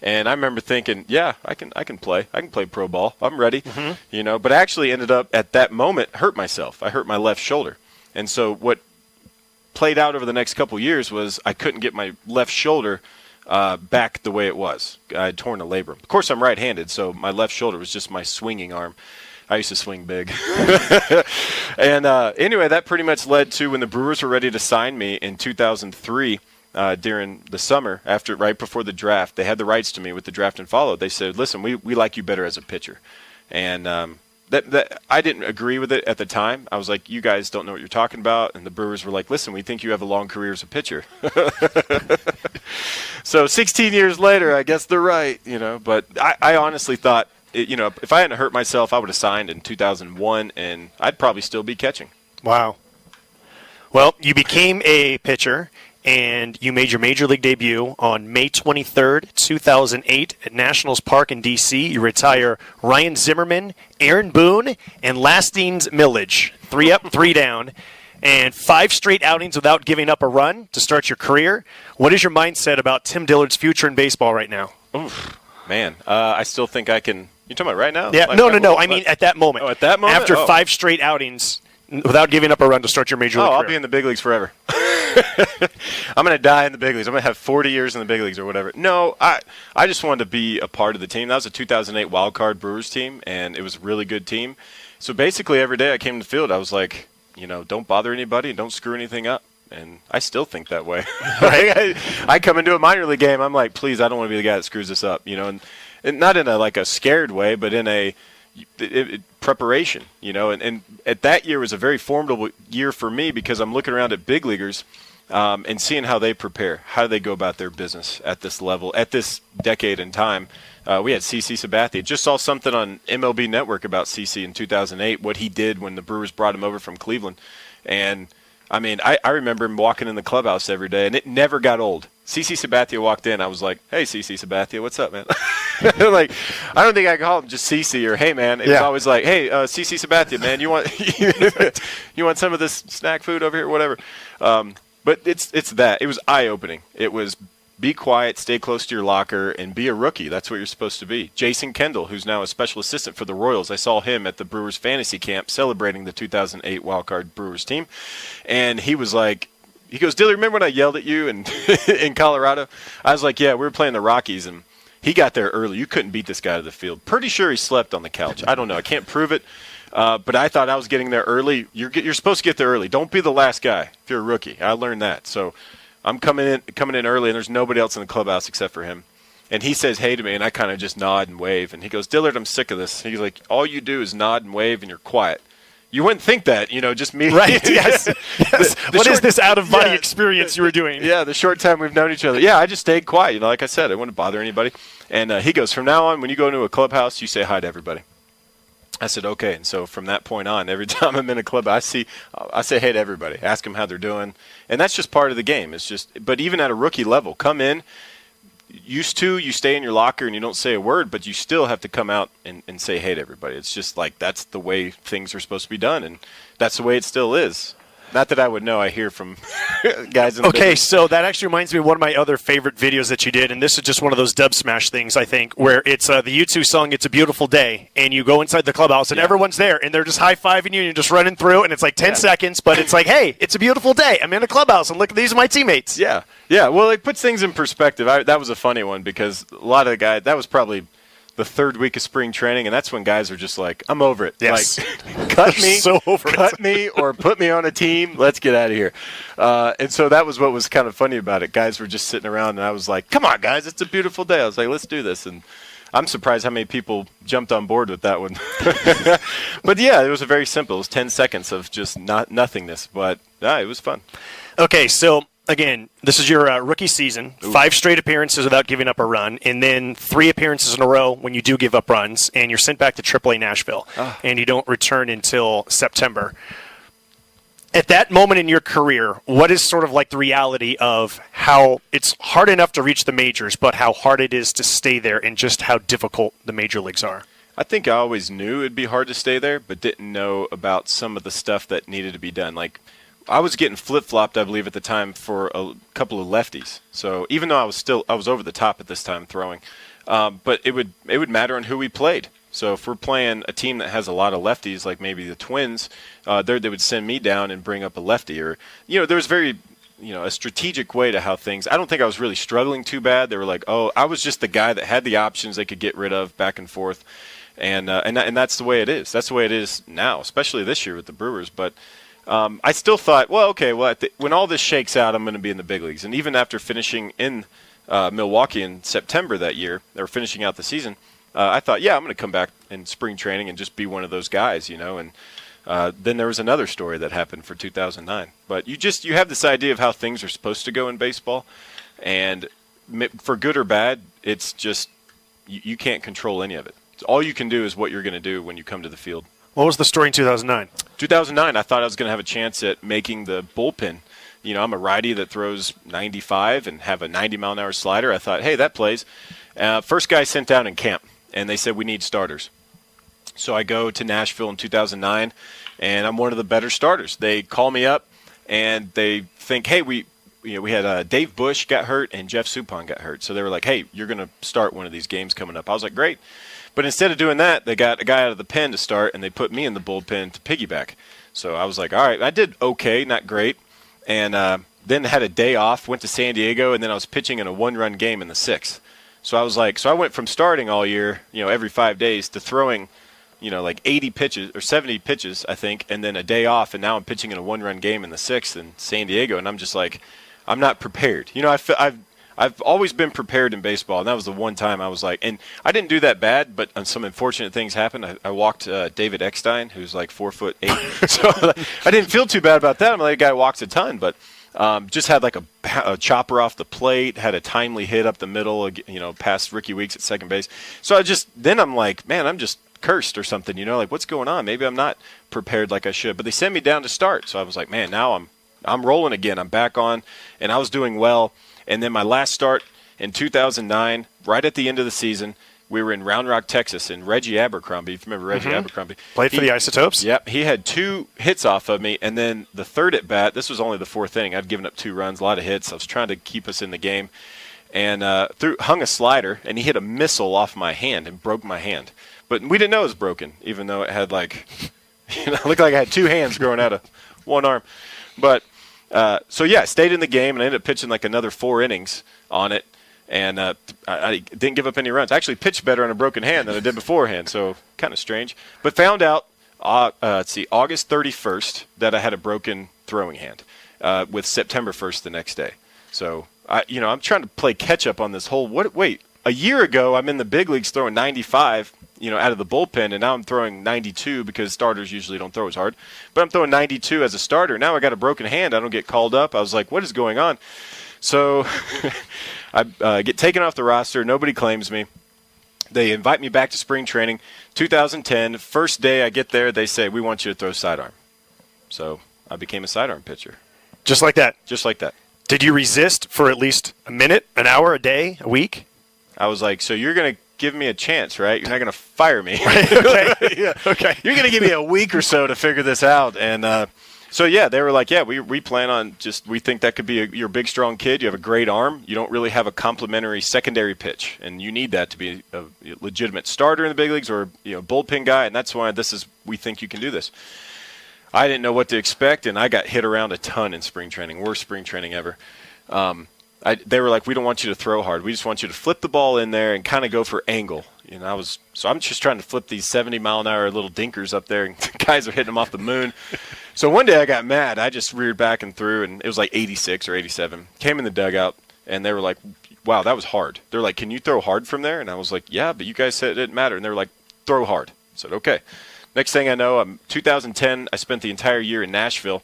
And I remember thinking, yeah, I can play. I can play pro ball. I'm ready. Mm-hmm. But I actually ended up at that moment hurt myself. I hurt my left shoulder. And so what played out over the next couple years was I couldn't get my left shoulder back the way it was. I had torn a labrum. Of course, I'm right-handed, so my left shoulder was just my swinging arm. I used to swing big. And anyway, that pretty much led to when the Brewers were ready to sign me in 2003 during the summer, right before the draft. They had the rights to me with the draft and follow. They said, listen, we like you better as a pitcher. And that I didn't agree with it at the time. I was like, you guys don't know what you're talking about. And the Brewers were like, listen, we think you have a long career as a pitcher. So 16 years later, I guess they're right, But I honestly thought, if I hadn't hurt myself, I would have signed in 2001, and I'd probably still be catching. Wow. Well, you became a pitcher, and you made your Major League debut on May 23rd, 2008 at Nationals Park in D.C. You retire Ryan Zimmerman, Aaron Boone, and Lastings Millage. 3 up, 3 down, and 5 straight outings without giving up a run to start your career. What is your mindset about Tim Dillard's future in baseball right now? Oof, man, I still think I can. You talking about right now? Yeah, no. I mean, at that moment. Oh, at that moment? After 5 straight outings without giving up a run to start your Major League career. I'll be in the big leagues forever. I'm going to die in the big leagues. I'm going to have 40 years in the big leagues or whatever. No, I just wanted to be a part of the team. That was a 2008 wild card Brewers team, and it was a really good team. So basically every day I came to the field, I was like, don't bother anybody and don't screw anything up. And I still think that way. I come into a minor league game, I'm like, please, I don't want to be the guy that screws this up. And not in a scared way, but in a preparation, and at that year was a very formidable year for me because I'm looking around at big leaguers and seeing how they prepare, how do they go about their business at this level, at this decade in time. We had CC Sabathia. Just saw something on MLB Network about CC in 2008, what he did when the Brewers brought him over from Cleveland. And, I mean, I remember him walking in the clubhouse every day, and it never got old. CC Sabathia walked in. I was like, hey, CC Sabathia, what's up, man? Like, I don't think I called him just CC or hey, man. It was always like, hey, CC Sabathia, man, you want some of this snack food over here, whatever. But it's that. It was eye-opening. It was be quiet, stay close to your locker, and be a rookie. That's what you're supposed to be. Jason Kendall, who's now a special assistant for the Royals, I saw him at the Brewers fantasy camp celebrating the 2008 wildcard Brewers team. And he was like, he goes, Dillard, remember when I yelled at you in Colorado? I was like, yeah, we were playing the Rockies, and he got there early. You couldn't beat this guy to the field. Pretty sure he slept on the couch. I don't know. I can't prove it. But I thought I was getting there early. You're supposed to get there early. Don't be the last guy if you're a rookie. I learned that. So I'm coming in early, and there's nobody else in the clubhouse except for him. And he says, hey to me, and I kind of just nod and wave. And he goes, Dillard, I'm sick of this. He's like, all you do is nod and wave, and you're quiet. You wouldn't think that, just me. Right, yes. What is this out-of-body experience you were doing? Yeah, the short time we've known each other. Yeah, I just stayed quiet. Like I said, I wouldn't bother anybody. And he goes, from now on, when you go into a clubhouse, you say hi to everybody. I said, okay. And so from that point on, every time I'm in a club, I say hey to everybody, ask them how they're doing. And that's just part of the game. But even at a rookie level, come in, you stay in your locker and you don't say a word, but you still have to come out and say hey to everybody. It's just like that's the way things are supposed to be done, and that's the way it still is. Not that I would know. I hear from guys in the business. So that actually reminds me of one of my other favorite videos that you did, and this is just one of those dub smash things, I think, where it's the U2 song, It's a Beautiful Day, and you go inside the clubhouse, and everyone's there, and they're just high-fiving you, and you're just running through, and it's like 10 seconds, but it's like, hey, it's a beautiful day. I'm in a clubhouse, and look, these are my teammates. Yeah. Well, it puts things in perspective. That was a funny one because a lot of the guys, that was probably the third week of spring training, and that's when guys are just like, I'm over it. Yes. Like, cut me or put me on a team. Let's get out of here. And so that was what was kind of funny about it. Guys were just sitting around, and I was like, come on, guys, it's a beautiful day. I was like, let's do this. And I'm surprised how many people jumped on board with that one. But, yeah, it was very simple. It was 10 seconds of just nothingness. But, it was fun. Okay, so again, this is your rookie season. Ooh. 5 straight appearances without giving up a run, and then 3 appearances in a row when you do give up runs, and you're sent back to AAA Nashville, and you don't return until September. At that moment in your career, what is sort of like the reality of how it's hard enough to reach the majors, but how hard it is to stay there and just how difficult the major leagues are? I think I always knew it'd be hard to stay there, but didn't know about some of the stuff that needed to be done. Like, I was getting flip-flopped, I believe, at the time for a couple of lefties. So even though I was over the top at this time throwing, but it would matter on who we played. So if we're playing a team that has a lot of lefties, like maybe the Twins, they would send me down and bring up a lefty. Or there was very a strategic way to how things. I don't think I was really struggling too bad. They were like, oh, I was just the guy that had the options they could get rid of back and forth, and that's the way it is. That's the way it is now, especially this year with the Brewers, but. I still thought, when all this shakes out, I'm going to be in the big leagues. And even after finishing in Milwaukee in September that year, or finishing out the season, I thought, I'm going to come back in spring training and just be one of those guys, and then there was another story that happened for 2009. But you have this idea of how things are supposed to go in baseball, and for good or bad, it's just you can't control any of it. All you can do is what you're going to do when you come to the field. What was the story in 2009? 2009, I thought I was going to have a chance at making the bullpen. I'm a righty that throws 95 and have a 90-mile-an-hour slider. I thought, hey, that plays. First guy sent down in camp, and they said we need starters. So I go to Nashville in 2009, and I'm one of the better starters. They call me up, and they think, hey, we had Dave Bush got hurt and Jeff Suppan got hurt. So they were like, hey, you're going to start one of these games coming up. I was like, great. But instead of doing that, they got a guy out of the pen to start, and they put me in the bullpen to piggyback. So I was like, all right, I did okay, not great. And then had a day off, went to San Diego, and then I was pitching in a one-run game in the 6th. So I was like, I went from starting all year, every 5 days, to throwing, like 80 pitches or 70 pitches, I think, and then a day off, and now I'm pitching in a one-run game in the 6th in San Diego, and I'm just like, I'm not prepared. I've always been prepared in baseball, and that was the one time I was like, and I didn't do that bad, but some unfortunate things happened. I walked David Eckstein, who's like 4'8", so I didn't feel too bad about that. I'm like, a guy walks a ton, but just had like a chopper off the plate, had a timely hit up the middle, past Ricky Weeks at second base. So then I'm like, man, I'm just cursed or something, like what's going on? Maybe I'm not prepared like I should. But they sent me down to start, so I was like, man, now I'm rolling again. I'm back on, and I was doing well. And then my last start in 2009, right at the end of the season, we were in Round Rock, Texas, and Reggie Abercrombie, if you remember Reggie Abercrombie. Played for the Isotopes? Yep. He had 2 hits off of me, and then the third at bat, this was only the 4th inning. I'd given up 2 runs, a lot of hits. I was trying to keep us in the game. And hung a slider, and he hit a missile off my hand and broke my hand. But we didn't know it was broken, even though it had it looked like I had 2 hands growing out of one arm. But I stayed in the game, and I ended up pitching like another 4 innings on it, and I didn't give up any runs. I actually pitched better on a broken hand than I did beforehand, so kind of strange. But found out, August 31st that I had a broken throwing hand with September 1st the next day. So, I'm trying to play catch-up on this whole, wait, a year ago I'm in the big leagues throwing 95, out of the bullpen, and now I'm throwing 92 because starters usually don't throw as hard. But I'm throwing 92 as a starter. Now I got a broken hand. I don't get called up. I was like, what is going on? So I get taken off the roster. Nobody claims me. They invite me back to spring training. 2010, first day I get there, they say, we want you to throw sidearm. So I became a sidearm pitcher. Just like that? Just like that. Did you resist for at least a minute, an hour, a day, a week? I was like, so you're going to give me a chance, right? You're not going to fire me. Okay. Yeah. Okay. You're going to give me a week or so to figure this out. And they were like, we plan on we think that could be your big, strong kid. You have a great arm. You don't really have a complementary secondary pitch, and you need that to be a legitimate starter in the big leagues or bullpen guy, and that's why we think you can do this. I didn't know what to expect, and I got hit around a ton in spring training, worst spring training ever. They were like, we don't want you to throw hard. We just want you to flip the ball in there and kind of go for angle. I'm just trying to flip these 70-mile-an-hour little dinkers up there, and guys are hitting them off the moon. So one day I got mad. I just reared back and threw, and it was like 86 or 87. Came in the dugout, and they were like, wow, that was hard. They're like, can you throw hard from there? And I was like, yeah, but you guys said it didn't matter. And they were like, throw hard. I said, okay. Next thing I know, 2010, I spent the entire year in Nashville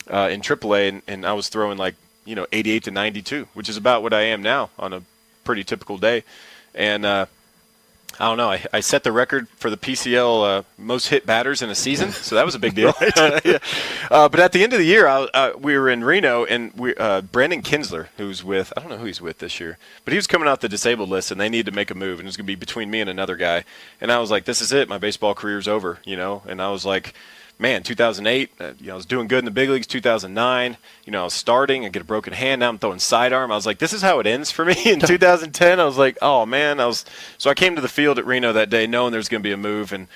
in AAA, and I was throwing 88 to 92, which is about what I am now on a pretty typical day. And I don't know. I set the record for the PCL most hit batters in a season, so that was a big deal. Yeah. But at the end of the year, we were in Reno, and Brandon Kinsler, who's with, I don't know who he's with this year, but he was coming out the disabled list, and they needed to make a move, and it was going to be between me and another guy. And I was like, this is it. My baseball career's over, And I was like, man, 2008, I was doing good in the big leagues. 2009, I was starting. I get a broken hand. Now I'm throwing sidearm. I was like, this is how it ends for me. In 2010, I was like, oh, man. So I came to the field at Reno that day knowing there was going to be a move, and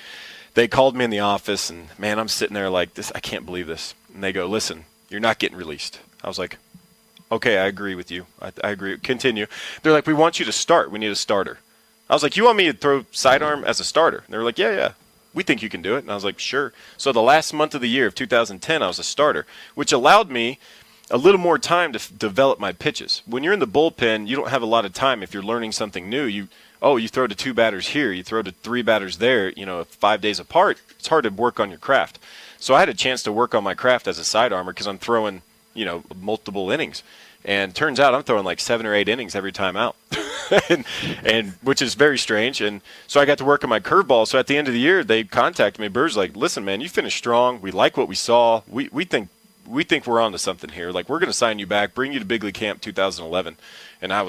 they called me in the office, and, man, I'm sitting there like, I can't believe this. And they go, listen, you're not getting released. I was like, okay, I agree with you. I agree. Continue. They're like, we want you to start. We need a starter. I was like, you want me to throw sidearm as a starter? And they were like, yeah. We think you can do it. And I was like, sure. So the last month of the year of 2010, I was a starter, which allowed me a little more time to develop my pitches. When you're in the bullpen, you don't have a lot of time if you're learning something new. oh, you throw to 2 batters here, you throw to 3 batters there, 5 days apart, it's hard to work on your craft. So I had a chance to work on my craft as a sidearmer because I'm throwing, multiple innings. And turns out I'm throwing like 7 or 8 innings every time out, and which is very strange. And so I got to work on my curveball. So at the end of the year, they contacted me. Brewers like, listen, man, you finished strong. We like what we saw. We think we're on to something here. Like, we're going to sign you back, bring you to big league camp 2011. And I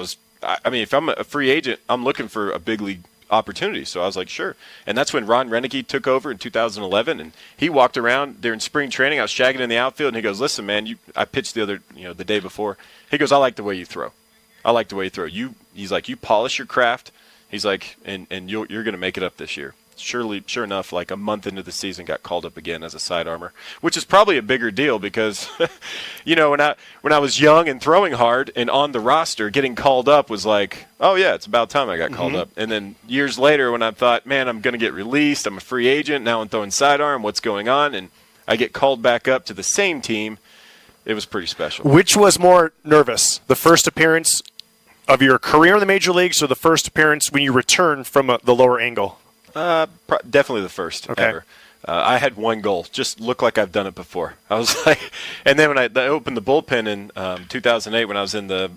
mean, if I'm a free agent, I'm looking for a big league opportunity. So I was like, sure. And that's when Ron Renneke took over in 2011, and he walked around during spring training. I was shagging in the outfield, and he goes, listen, man, I pitched the day before. He goes, I like the way you throw. I like the way you throw. He's like, you polish your craft. He's like, and you're going to make it up this year. Sure enough, like a month into the season, got called up again as a side armor, which is probably a bigger deal because, when I was young and throwing hard and on the roster, getting called up was like, oh yeah, it's about time I got called up. And then years later, when I thought, man, I'm going to get released, I'm a free agent, now I'm throwing sidearm, what's going on? And I get called back up to the same team. It was pretty special. Which was more nervous, the first appearance of your career in the major leagues or the first appearance when you returned from the lower angle? Definitely the first ever. I had one goal, just look like I've done it before. I was like, and then when I opened the bullpen in 2008, when I was in the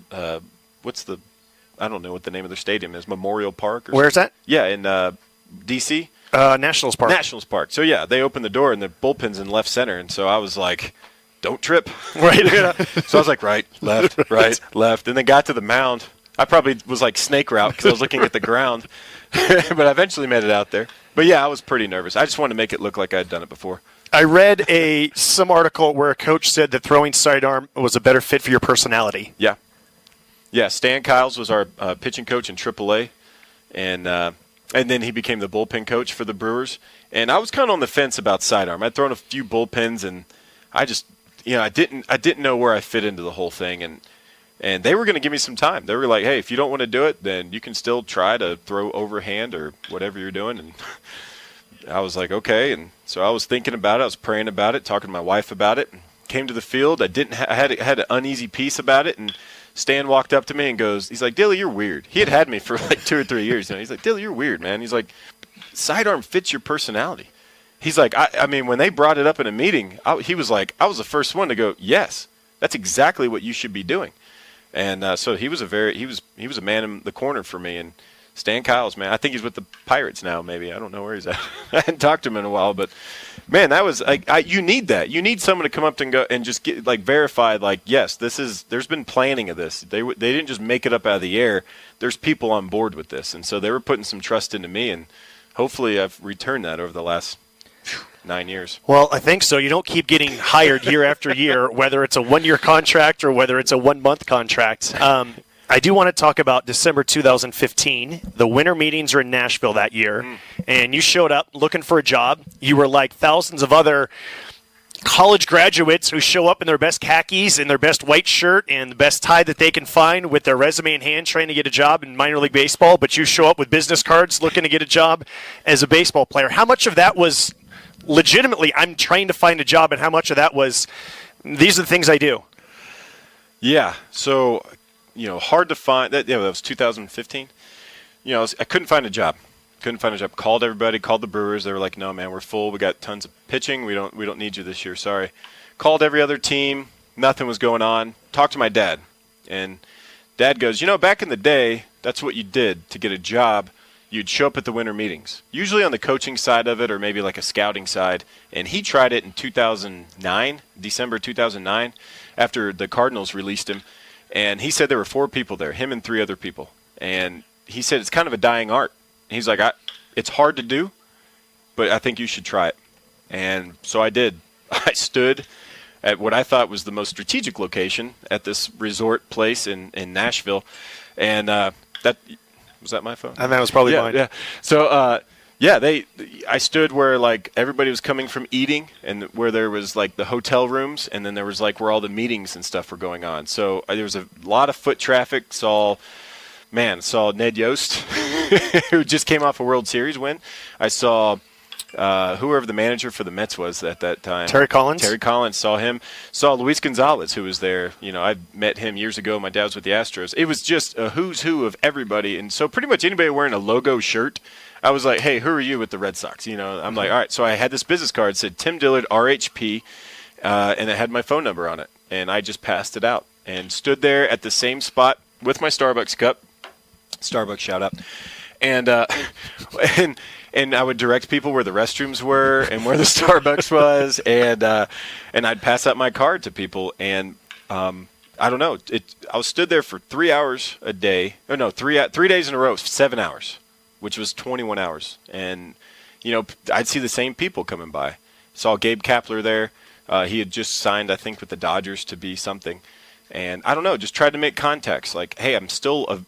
I don't know what the name of their stadium is, Memorial Park. Where's that? Yeah, in D.C. Nationals Park. Nationals Park. So yeah, they opened the door and the bullpen's in left center, and so I was like, don't trip. Right. So I was like, right, left, right, left, and then got to the mound. I probably was like snake route because I was looking at the ground. But I eventually made it out there. But yeah, I was pretty nervous. I just wanted to make it look like I'd done it before. I read some article where a coach said that throwing sidearm was a better fit for your personality. Yeah. Yeah, Stan Kiles was our pitching coach in AAA, and then he became the bullpen coach for the Brewers. And I was kind of on the fence about sidearm. I'd thrown a few bullpens, and I just, I didn't know where I fit into the whole thing, and they were going to give me some time. They were like, hey, if you don't want to do it, then you can still try to throw overhand or whatever you're doing. And I was like, okay. And so I was thinking about it. I was praying about it, talking to my wife about it. Came to the field. I had an uneasy piece about it. And Stan walked up to me and goes, he's like, Dilly, you're weird. He had me for like 2 or 3 years. He's like, Dilly, you're weird, man. He's like, sidearm fits your personality. He's like, I mean, when they brought it up in a meeting, he was like, I was the first one to go, yes, that's exactly what you should be doing. And so he was a man in the corner for me. And Stan Kiles, man, I think he's with the Pirates now. Maybe I don't know where he's at. I hadn't talked to him in a while, but man, that was you need that. You need someone to come up and go and just get like verified. Like, yes, there's been planning of this. They didn't just make it up out of the air. There's people on board with this, and so they were putting some trust into me, and hopefully I've returned that over the last 9 years. Well, I think so. You don't keep getting hired year after year, whether it's a 1-year contract or whether it's a 1-month contract. I do want to talk about December 2015. The winter meetings are in Nashville that year, and you showed up looking for a job. You were like thousands of other college graduates who show up in their best khakis and their best white shirt and the best tie that they can find with their resume in hand trying to get a job in minor league baseball, but you show up with business cards looking to get a job as a baseball player. How much of that was legitimately, I'm trying to find a job, and how much of that was, these are the things I do? Yeah, so, hard to find. That was 2015. I couldn't find a job. Called everybody, called the Brewers. They were like, no, man, we're full. We got tons of pitching. We don't need you this year. Sorry. Called every other team. Nothing was going on. Talked to my dad. And Dad goes, back in the day, that's what you did to get a job. You'd show up at the winter meetings, usually on the coaching side of it or maybe like a scouting side. And he tried it in 2009, December 2009, after the Cardinals released him. And he said there were 4 people there, him and 3 other people. And he said it's kind of a dying art. He's like, it's hard to do, but I think you should try it. And so I did. I stood at what I thought was the most strategic location at this resort place in Nashville. And was that my phone? And that was probably mine. Yeah. So, I stood where like everybody was coming from eating, and where there was like the hotel rooms, and then there was like where all the meetings and stuff were going on. So there was a lot of foot traffic. Saw Ned Yost, who just came off a World Series win. I saw whoever the manager for the Mets was at that time. Terry Collins? Terry Collins, saw him. Saw Luis Gonzalez, who was there. I met him years ago. My dad was with the Astros. It was just a who's who of everybody. And so pretty much anybody wearing a logo shirt, I was like, hey, who are you with the Red Sox? I'm like, all right. So I had this business card that said Tim Dillard, RHP, and it had my phone number on it. And I just passed it out and stood there at the same spot with my Starbucks cup. Starbucks shout out. And and I would direct people where the restrooms were and where the Starbucks was, and I'd pass out my card to people. And I don't know, I was stood there for 3 hours a day. Oh no, 3 days in a row, 7 hours, which was 21 hours. And I'd see the same people coming by. Saw Gabe Kapler there. He had just signed, I think, with the Dodgers to be something. And I don't know, just tried to make contacts. Like, hey, I'm still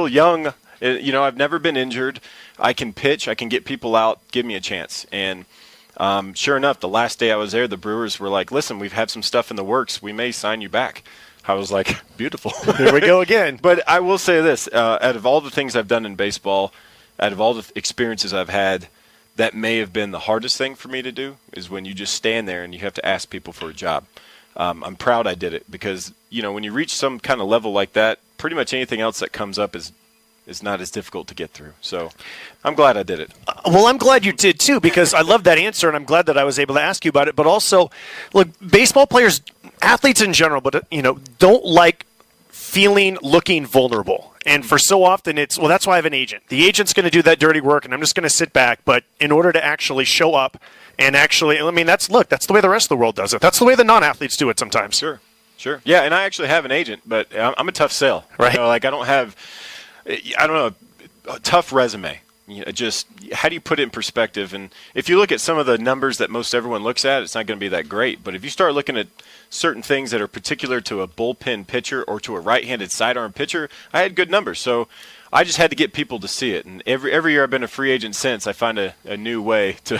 young. I've never been injured. I can pitch. I can get people out. Give me a chance. And sure enough, the last day I was there, the Brewers were like, listen, we've had some stuff in the works. We may sign you back. I was like, beautiful. Here we go again. But I will say this. Out of all the things I've done in baseball, out of all the experiences I've had, that may have been the hardest thing for me to do is when you just stand there and you have to ask people for a job. I'm proud I did it because, when you reach some kind of level like that, pretty much anything else that comes up is not as difficult to get through. So I'm glad I did it. Well, I'm glad you did, too, because I love that answer, and I'm glad that I was able to ask you about it. But also, look, baseball players, athletes in general, but don't like looking vulnerable. And for so often that's why I have an agent. The agent's going to do that dirty work, and I'm just going to sit back. But in order to actually show up and that's the way the rest of the world does it. That's the way the non-athletes do it sometimes. Sure. Yeah, and I actually have an agent, but I'm a tough sell. Right. I don't have, a tough resume. Just how do you put it in perspective? And if you look at some of the numbers that most everyone looks at, it's not going to be that great. But if you start looking at certain things that are particular to a bullpen pitcher or to a right-handed sidearm pitcher, I had good numbers. So I just had to get people to see it. And every year I've been a free agent since, I find a new way to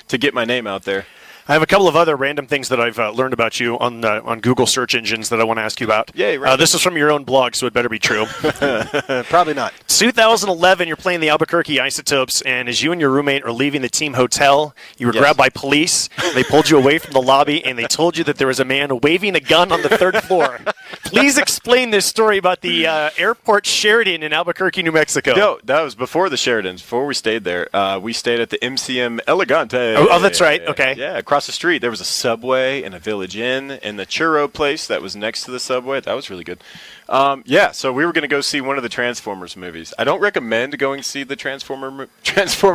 to get my name out there. I have a couple of other random things that I've learned about you on Google search engines that I want to ask you about. Yay, right. This is from your own blog, so it better be true. Probably not. 2011, you're playing the Albuquerque Isotopes, and as you and your roommate are leaving the team hotel, you were grabbed by police. They pulled you away from the lobby, and they told you that there was a man waving a gun on the third floor. Please explain this story about the airport Sheraton in Albuquerque, New Mexico. No, that was before the Sheratons. Before we stayed there, we stayed at the MCM Elegante. Oh, that's right. Okay. Yeah, across the street there was a Subway and a Village Inn and the churro place that was next to the Subway. That was really good. So we were going to go see one of the Transformers movies. I don't recommend going to see the Transformer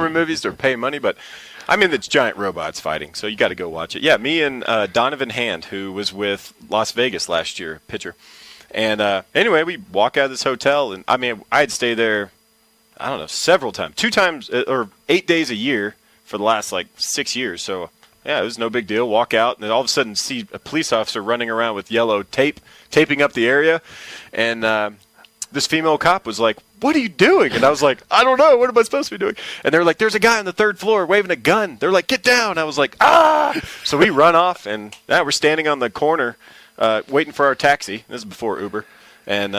movies or pay money, but it's giant robots fighting, so you got to go watch it. Yeah, me and Donovan Hand, who was with Las Vegas last year, pitcher. And anyway, we walk out of this hotel, and I'd stay there, I don't know, several times, 2 times or 8 days a year for the last 6 years. So yeah, it was no big deal. Walk out, and then all of a sudden see a police officer running around with yellow tape, taping up the area. And this female cop was like, "What are you doing?" And I was like, "I don't know. What am I supposed to be doing?" And they're like, "There's a guy on the 3rd floor waving a gun." They're like, "Get down." I was like, "Ah!" So we run off, and we're standing on the corner waiting for our taxi. This is before Uber. And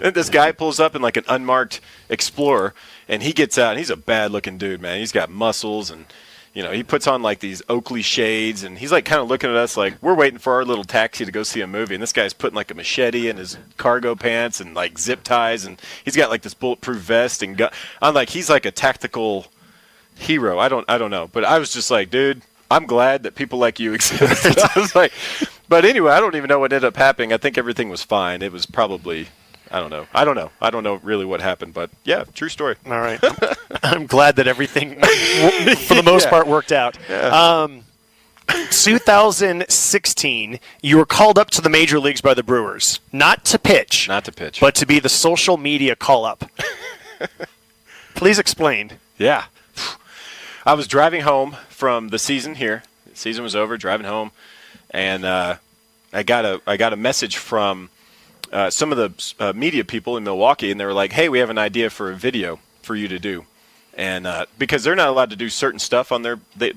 this guy pulls up in an unmarked Explorer, and he gets out, and he's a bad-looking dude, man. He's got muscles, and he puts on these Oakley shades, and he's kind of looking at us like we're waiting for our little taxi to go see a movie. And this guy's putting a machete in his cargo pants and zip ties, and he's got this bulletproof vest and gun. I'm like, he's like a tactical hero. I don't know, but I was just like, dude, I'm glad that people like you exist. I was like, but anyway, I don't even know what ended up happening. I think everything was fine. It was probably. I don't know. I don't know really what happened, but yeah, true story. All right. I'm glad that everything, for the most part, worked out. Yeah. 2016, you were called up to the major leagues by the Brewers. Not to pitch. But to be the social media call-up. Please explain. Yeah. I was driving home from the season here. The season was over, driving home, and I got a message from some of the media people in Milwaukee, and they were like, "Hey, we have an idea for a video for you to do," and because they're not allowed to do certain stuff on their, they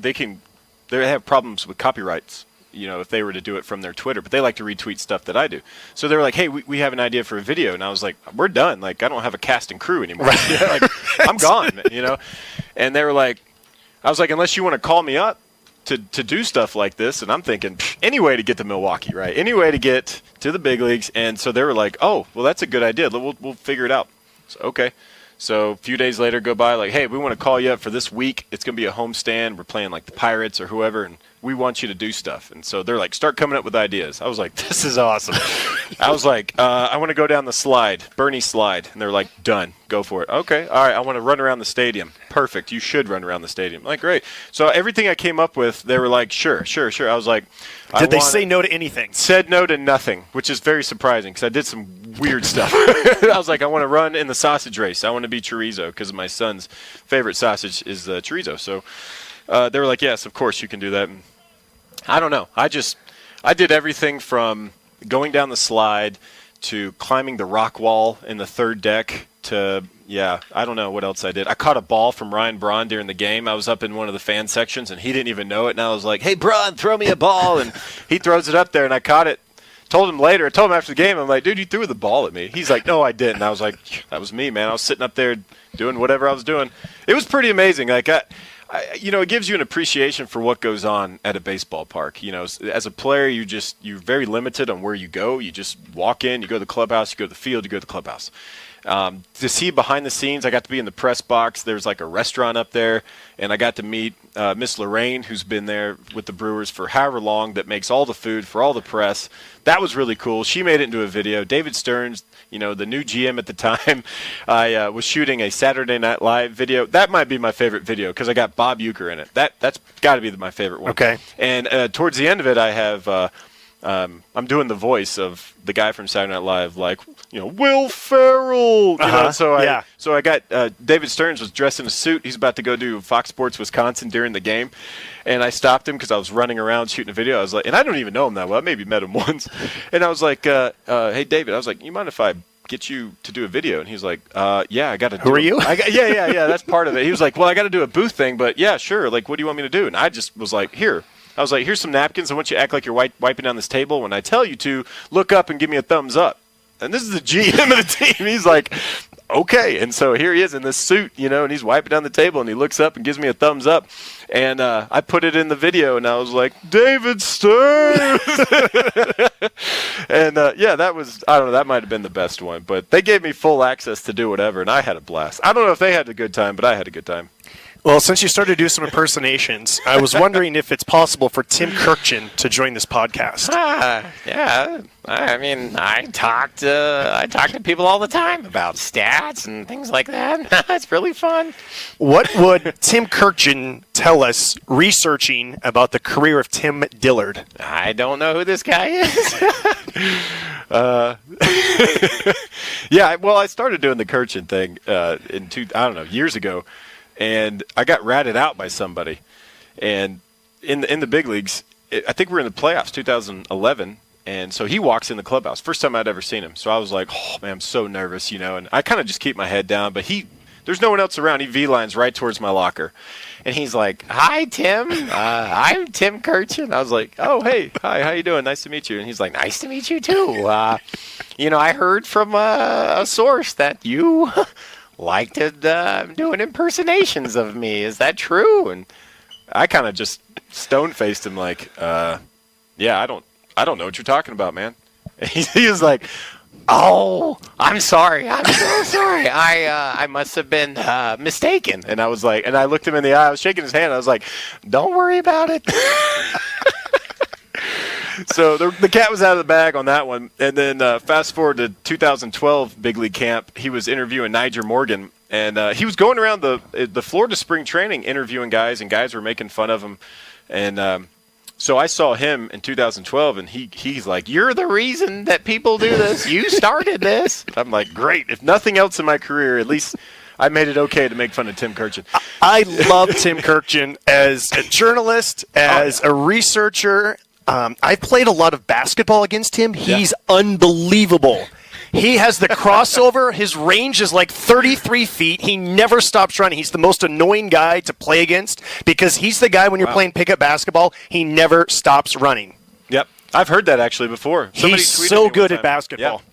have problems with copyrights, if they were to do it from their Twitter, but they like to retweet stuff that I do. So they were like, "Hey, we have an idea for a video," and I was like, "We're done. I don't have a cast and crew anymore. Right. I'm gone, And they were like, I was like, unless you want to call me up to do stuff like this. And I'm thinking, any way to get to Milwaukee, right? Any way to get to the big leagues. And so they were like, oh, well, that's a good idea. We'll figure it out. So, okay. So a few days later go by, like, hey, we want to call you up for this week. It's going to be a homestand. We're playing like the Pirates or whoever, and we want you to do stuff. And so they're like, start coming up with ideas. I was like, this is awesome. I was like, I want to go down the slide, Bernie slide. And they're like, done. Go for it. Okay. All right. I want to run around the stadium. Perfect. You should run around the stadium. I'm like, great. So everything I came up with, they were like, sure. I was like, did they say no to anything? Said no to nothing, which is very surprising because I did some weird stuff. I was like, I want to run in the sausage race. I want to be chorizo because my son's favorite sausage is chorizo. So they were like, yes, of course you can do that. And I don't know. I did everything from going down the slide to climbing the rock wall in the third deck to, I don't know what else I did. I caught a ball from Ryan Braun during the game. I was up in one of the fan sections, and he didn't even know it. And I was like, hey, Braun, throw me a ball. And he throws it up there, and I caught it. Told him after the game, I'm like, dude, you threw the ball at me. He's like, no, I didn't. And I was like, that was me, man. I was sitting up there doing whatever I was doing. It was pretty amazing. Like, it gives you an appreciation for what goes on at a baseball park. As a player, you're very limited on where you go. You just walk in, you go to the clubhouse, you go to the field, you go to the clubhouse. To see behind the scenes, I got to be in the press box. There's like a restaurant up there, and I got to meet Miss Lorraine, who's been there with the Brewers for however long, that makes all the food for all the press. That was really cool. She made it into a video. David Stearns, the new GM at the time, I was shooting a Saturday Night Live video. That might be my favorite video because I got Bob Uecker in it. That's got to be my favorite one. Okay. And towards the end of it, I have I'm doing the voice of the guy from Saturday Night Live, like, Will Ferrell. So I got David Stearns was dressed in a suit. He's about to go do Fox Sports Wisconsin during the game, and I stopped him because I was running around shooting a video. I was like, and I don't even know him that well. I maybe met him once, and I was like, hey David, I was like, you mind if I get you to do a video? And he's like, yeah, I got to do it. Who are you? Yeah, that's part of it. He was like, well, I got to do a booth thing, but yeah, sure. Like, what do you want me to do? And I just was like, here. I was like, here's some napkins. I want you to act like you're wiping down this table. When I tell you to, look up and give me a thumbs up. And this is the GM of the team. He's like, okay. And so here he is in this suit, and he's wiping down the table, and he looks up and gives me a thumbs up. And I put it in the video, and I was like, David Stearns. And, that was, I don't know, that might have been the best one. But they gave me full access to do whatever, and I had a blast. I don't know if they had a good time, but I had a good time. Well, since you started to do some impersonations, I was wondering if it's possible for Tim Kurkjian to join this podcast. Yeah. I mean, I talk to people all the time about stats and things like that. It's really fun. What would Tim Kurkjian tell us researching about the career of Tim Dillard? I don't know who this guy is. Well, I started doing the Kurkjian thing years ago. And I got ratted out by somebody. And in the big leagues, I think we're in the playoffs, 2011. And so he walks in the clubhouse. First time I'd ever seen him. So I was like, oh, man, I'm so nervous, And I kind of just keep my head down. But there's no one else around. He V-lines right towards my locker. And he's like, hi, Tim. I'm Tim Kurkjian. I was like, oh, hey. Hi, how you doing? Nice to meet you. And he's like, nice to meet you, too. I heard from a source that you liked doing impersonations of me. Is that true? And I kind of just stone-faced him like, I don't know what you're talking about, man. And he was like, oh, I'm sorry. I'm so sorry. I must have been mistaken. And I was like, and I looked him in the eye. I was shaking his hand. I was like, don't worry about it. So the cat was out of the bag on that one. And then fast forward to 2012 big league camp, he was interviewing Niger Morgan. And he was going around the Florida spring training interviewing guys, and guys were making fun of him. And so I saw him in 2012, and he's like, you're the reason that people do this. You started this. I'm like, great. If nothing else in my career, at least I made it okay to make fun of Tim Kurkjian. I love Tim Kurkjian as a journalist, as a researcher. I played a lot of basketball against him. He's unbelievable. He has the crossover. His range is like 33 feet. He never stops running. He's the most annoying guy to play against because he's the guy when you're playing pickup basketball, he never stops running. Yep. I've heard that actually before. He's so good at basketball.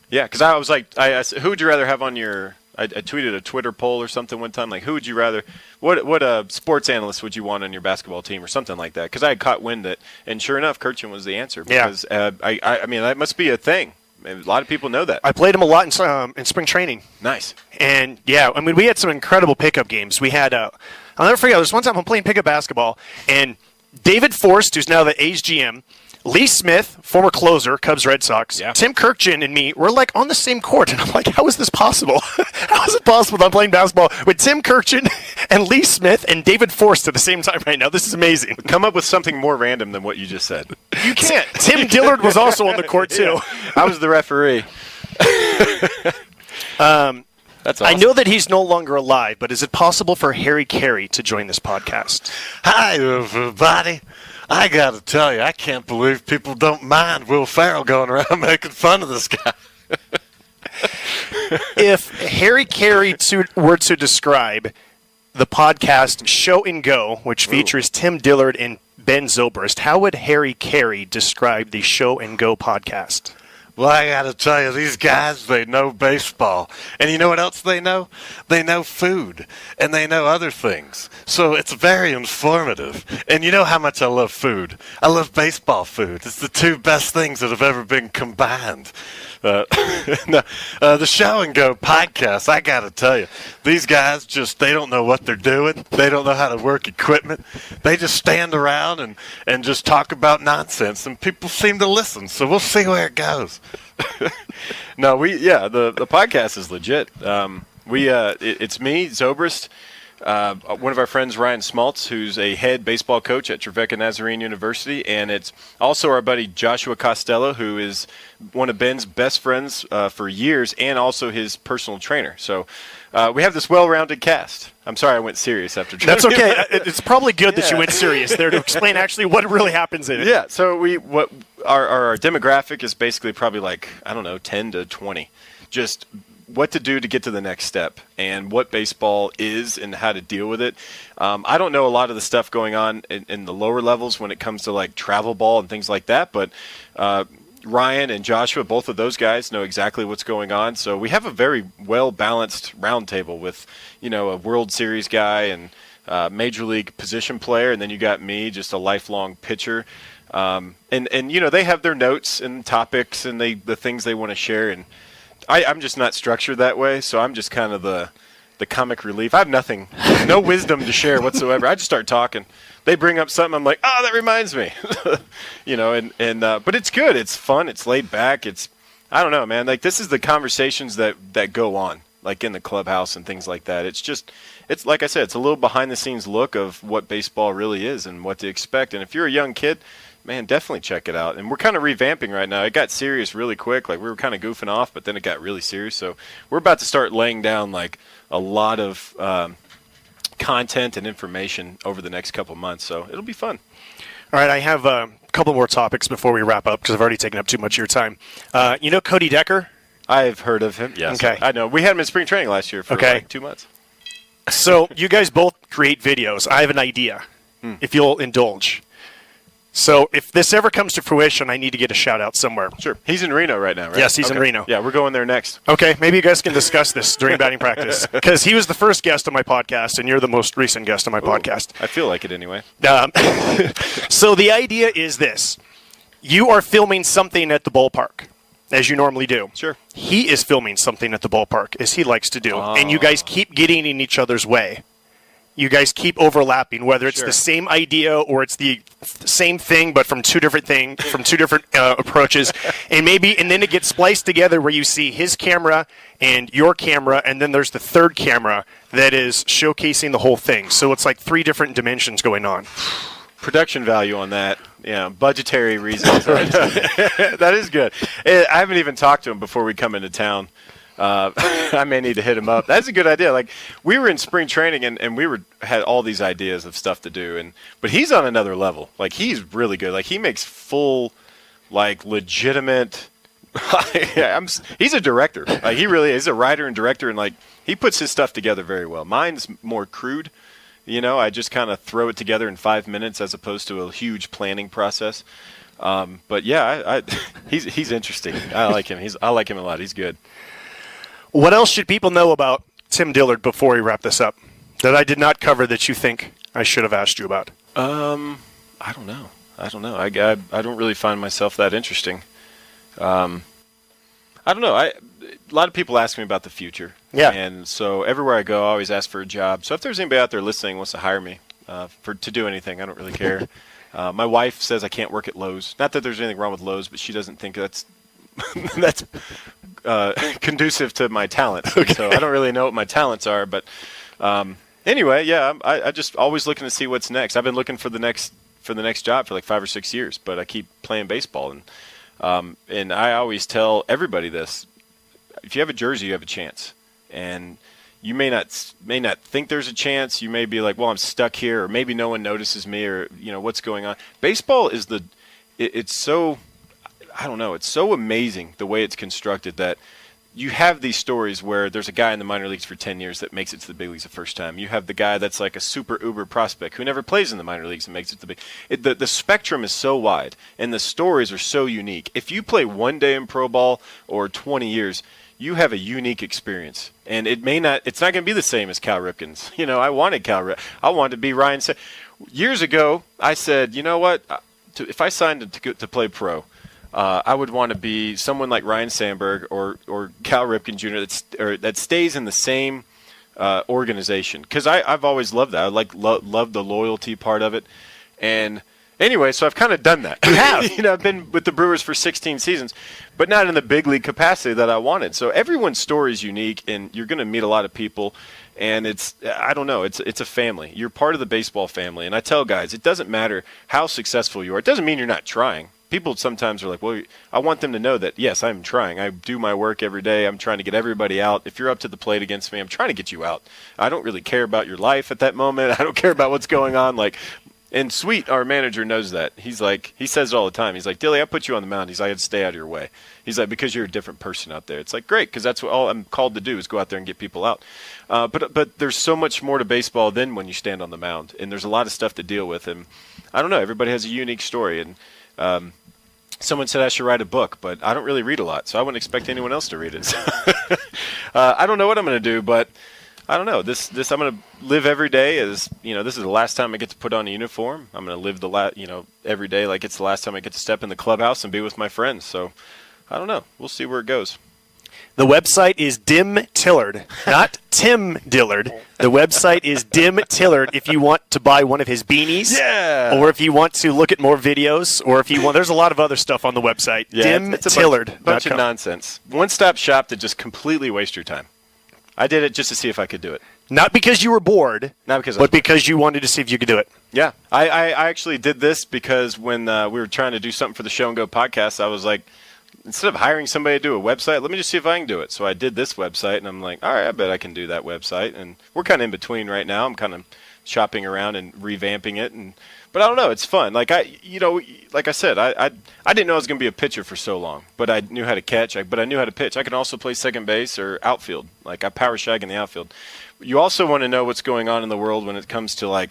Yeah, because I was like, I said, who would you rather have on your I tweeted a Twitter poll or something one time, like, who would you rather, what sports analyst would you want on your basketball team or something like that? Because I had caught wind that, and sure enough, Kirchin was the answer. Because, I mean, that must be a thing. A lot of people know that. I played him a lot in spring training. Nice. And, yeah, I mean, we had some incredible pickup games. We had, I'll never forget, this one time I'm playing pickup basketball, and David Forst, who's now the A's GM, Lee Smith, former closer, Cubs, Red Sox, Tim Kirkjian, and me, we're like on the same court. And I'm like, how is this possible? How is it possible that I'm playing basketball with Tim Kirkjian and Lee Smith and David Forst at the same time right now? This is amazing. Come up with something more random than what you just said. You can't. Tim Dillard was also on the court, too. Yeah. I was the referee. That's awesome. I know that he's no longer alive, but is it possible for Harry Carey to join this podcast? Hi, everybody. I got to tell you, I can't believe people don't mind Will Ferrell going around making fun of this guy. If Harry Carey were to describe the podcast Show and Go, which features Tim Dillard and Ben Zobrist, how would Harry Carey describe the Show and Go podcast? Well, I got to tell you, these guys, they know baseball. And you know what else they know? They know food. And they know other things. So it's very informative. And you know how much I love food. I love baseball food. It's the two best things that have ever been combined. The Show and Go podcast, I got to tell you, these guys they don't know what they're doing. They don't know how to work equipment. They just stand around and just talk about nonsense, and people seem to listen. So we'll see where it goes. No, the podcast is legit. It's me, Zobrist, one of our friends, Ryan Smaltz, who's a head baseball coach at Trevecca Nazarene University, and it's also our buddy Joshua Costello, who is one of Ben's best friends for years, and also his personal trainer. So we have this well-rounded cast. I'm sorry I went serious after. That's okay. It's probably good that you went serious there to explain actually what really happens in it. Yeah. So our demographic is basically probably like, I don't know, 10 to 20. Just what to do to get to the next step and what baseball is and how to deal with it. I don't know a lot of the stuff going on in the lower levels when it comes to like travel ball and things like that, but Ryan and Joshua, both of those guys know exactly what's going on. So we have a very well-balanced roundtable with, a World Series guy and major league position player, and then you got me, just a lifelong pitcher. And they have their notes and topics and the things they want to share, and I'm just not structured that way, so I'm just kind of the comic relief. I have no wisdom to share whatsoever. I just start talking. They bring up something, I'm like, oh, that reminds me. But it's good. It's fun. It's laid back. I don't know, man. Like, this is the conversations that go on, like in the clubhouse and things like that. It's like I said, it's a little behind-the-scenes look of what baseball really is and what to expect. And if you're a young kid, man, definitely check it out. And we're kind of revamping right now. It got serious really quick. Like, we were kind of goofing off, but then it got really serious. So we're about to start laying down, like, a lot of content and information over the next couple months. So it'll be fun. All right, I have a couple more topics before we wrap up because I've already taken up too much of your time. Cody Decker? I've heard of him, yes. Okay. I know. We had him in spring training last year for like 2 months. So you guys both create videos. I have an idea, if you'll indulge. So if this ever comes to fruition, I need to get a shout-out somewhere. Sure. He's in Reno right now, right? Yes, he's in Reno. Yeah, we're going there next. Okay, maybe you guys can discuss this during batting practice because he was the first guest on my podcast, and you're the most recent guest on my podcast. I feel like it anyway. So the idea is this. You are filming something at the ballpark, as you normally do. Sure. He is filming something at the ballpark, as he likes to do, and you guys keep getting in each other's way. You guys keep overlapping, whether it's the same idea or it's the same thing, but from two different approaches, and then it gets spliced together where you see his camera and your camera, and then there's the third camera that is showcasing the whole thing. So it's like 3 different dimensions going on. Production value on that, budgetary reasons. That is good. I haven't even talked to him before we come into town. I may need to hit him up. That's a good idea. Like, we were in spring training and we had all these ideas of stuff to do, but he's on another level. Like, he's really good. Like, he makes full, like, legitimate. He's a director. Like, he really is a writer and director, and like, he puts his stuff together very well. Mine's more crude. I just kind of throw it together in 5 minutes as opposed to a huge planning process. But yeah, he's interesting. I like him. I like him a lot. He's good. What else should people know about Tim Dillard before we wrap this up that I did not cover that you think I should have asked you about? I don't know. I don't really find myself that interesting. I don't know. A lot of people ask me about the future. Yeah. And so everywhere I go, I always ask for a job. So if there's anybody out there listening who wants to hire me to do anything, I don't really care. My wife says I can't work at Lowe's. Not that there's anything wrong with Lowe's, but she doesn't think that's conducive to my talent. Okay. So I don't really know what my talents are. But anyway, yeah, I just always looking to see what's next. I've been looking for the next job for like 5 or 6 years, but I keep playing baseball. And I always tell everybody this: if you have a jersey, you have a chance. And you may not think there's a chance. You may be like, well, I'm stuck here, or maybe no one notices me, or what's going on. Baseball is it's so, I don't know, it's so amazing the way it's constructed that you have these stories where there's a guy in the minor leagues for 10 years that makes it to the big leagues the first time. You have the guy that's like a super uber prospect who never plays in the minor leagues and makes it to the big. The spectrum is so wide, and the stories are so unique. If you play one day in pro ball or 20 years, you have a unique experience, and it's not going to be the same as Cal Ripken's. I wanted Cal Ripken. I wanted to be Ryan. Years ago, I said, you know what? If I signed to play pro, I would want to be someone like Ryan Sandberg or Cal Ripken Jr. that stays in the same organization, because I've always loved that. I love the loyalty part of it, and anyway, so I've kind of done that. You have. I've been with the Brewers for 16 seasons, but not in the big league capacity that I wanted. So everyone's story is unique, and you're going to meet a lot of people, and I don't know, it's a family. You're part of the baseball family, and I tell guys, it doesn't matter how successful you are. It doesn't mean you're not trying. People sometimes are like, well, I want them to know that, yes, I'm trying. I do my work every day. I'm trying to get everybody out. If you're up to the plate against me, I'm trying to get you out. I don't really care about your life at that moment. I don't care about what's going on. And Sweet, our manager, knows that. He says it all the time. He's like, Dilly, I put you on the mound. He's like, I'd stay out of your way. He's like, because you're a different person out there. It's like, great, because that's what all I'm called to do is go out there and get people out. But there's so much more to baseball than when you stand on the mound, and there's a lot of stuff to deal with. And I don't know, everybody has a unique story. And someone said I should write a book, but I don't really read a lot, so I wouldn't expect anyone else to read it. I don't know what I'm going to do, but I don't know. This I'm going to live every day as, this is the last time I get to put on a uniform. I'm going to live every day like it's the last time I get to step in the clubhouse and be with my friends. So I don't know. We'll see where it goes. The website is Dim Tillard, not Tim Dillard. The website is Dim Tillard if you want to buy one of his beanies. Yeah. Or if you want to look at more videos, or if you want, there's a lot of other stuff on the website. Yeah, Dim it's a Tillard. bunch of nonsense. One-stop shop that just completely waste your time. I did it just to see if I could do it. Not because you were bored, but because you wanted to see if you could do it. Yeah. I actually did this because when we were trying to do something for the Show and Go podcast, I was like, instead of hiring somebody to do a website, let me just see if I can do it. So I did this website, and I'm like, all right, I bet I can do that website. And we're kind of in between right now. I'm kind of shopping around and revamping it. But I don't know. It's fun. Like I said, I didn't know I was going to be a pitcher for so long, but I knew how to catch. But I knew how to pitch. I can also play second base or outfield. Like I power shag in the outfield. You also want to know what's going on in the world when it comes to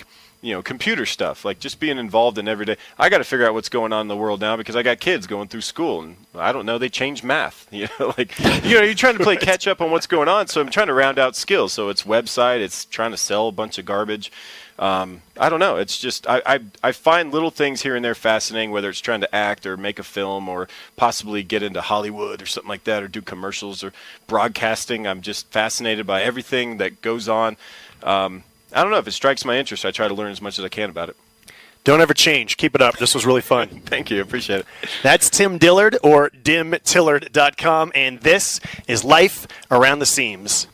computer stuff, like just being involved in every day. I got to figure out what's going on in the world now because I got kids going through school, and I don't know, they changed math. You're trying to play catch up on what's going on. So I'm trying to round out skills. So it's website, it's trying to sell a bunch of garbage. I don't know. It's just I find little things here and there fascinating, whether it's trying to act or make a film or possibly get into Hollywood or something like that, or do commercials or broadcasting. I'm just fascinated by everything that goes on. I don't know. If it strikes my interest, I try to learn as much as I can about it. Don't ever change. Keep it up. This was really fun. Thank you. Appreciate it. That's Tim Dillard or dimtillard.com, and this is Life Around the Seams.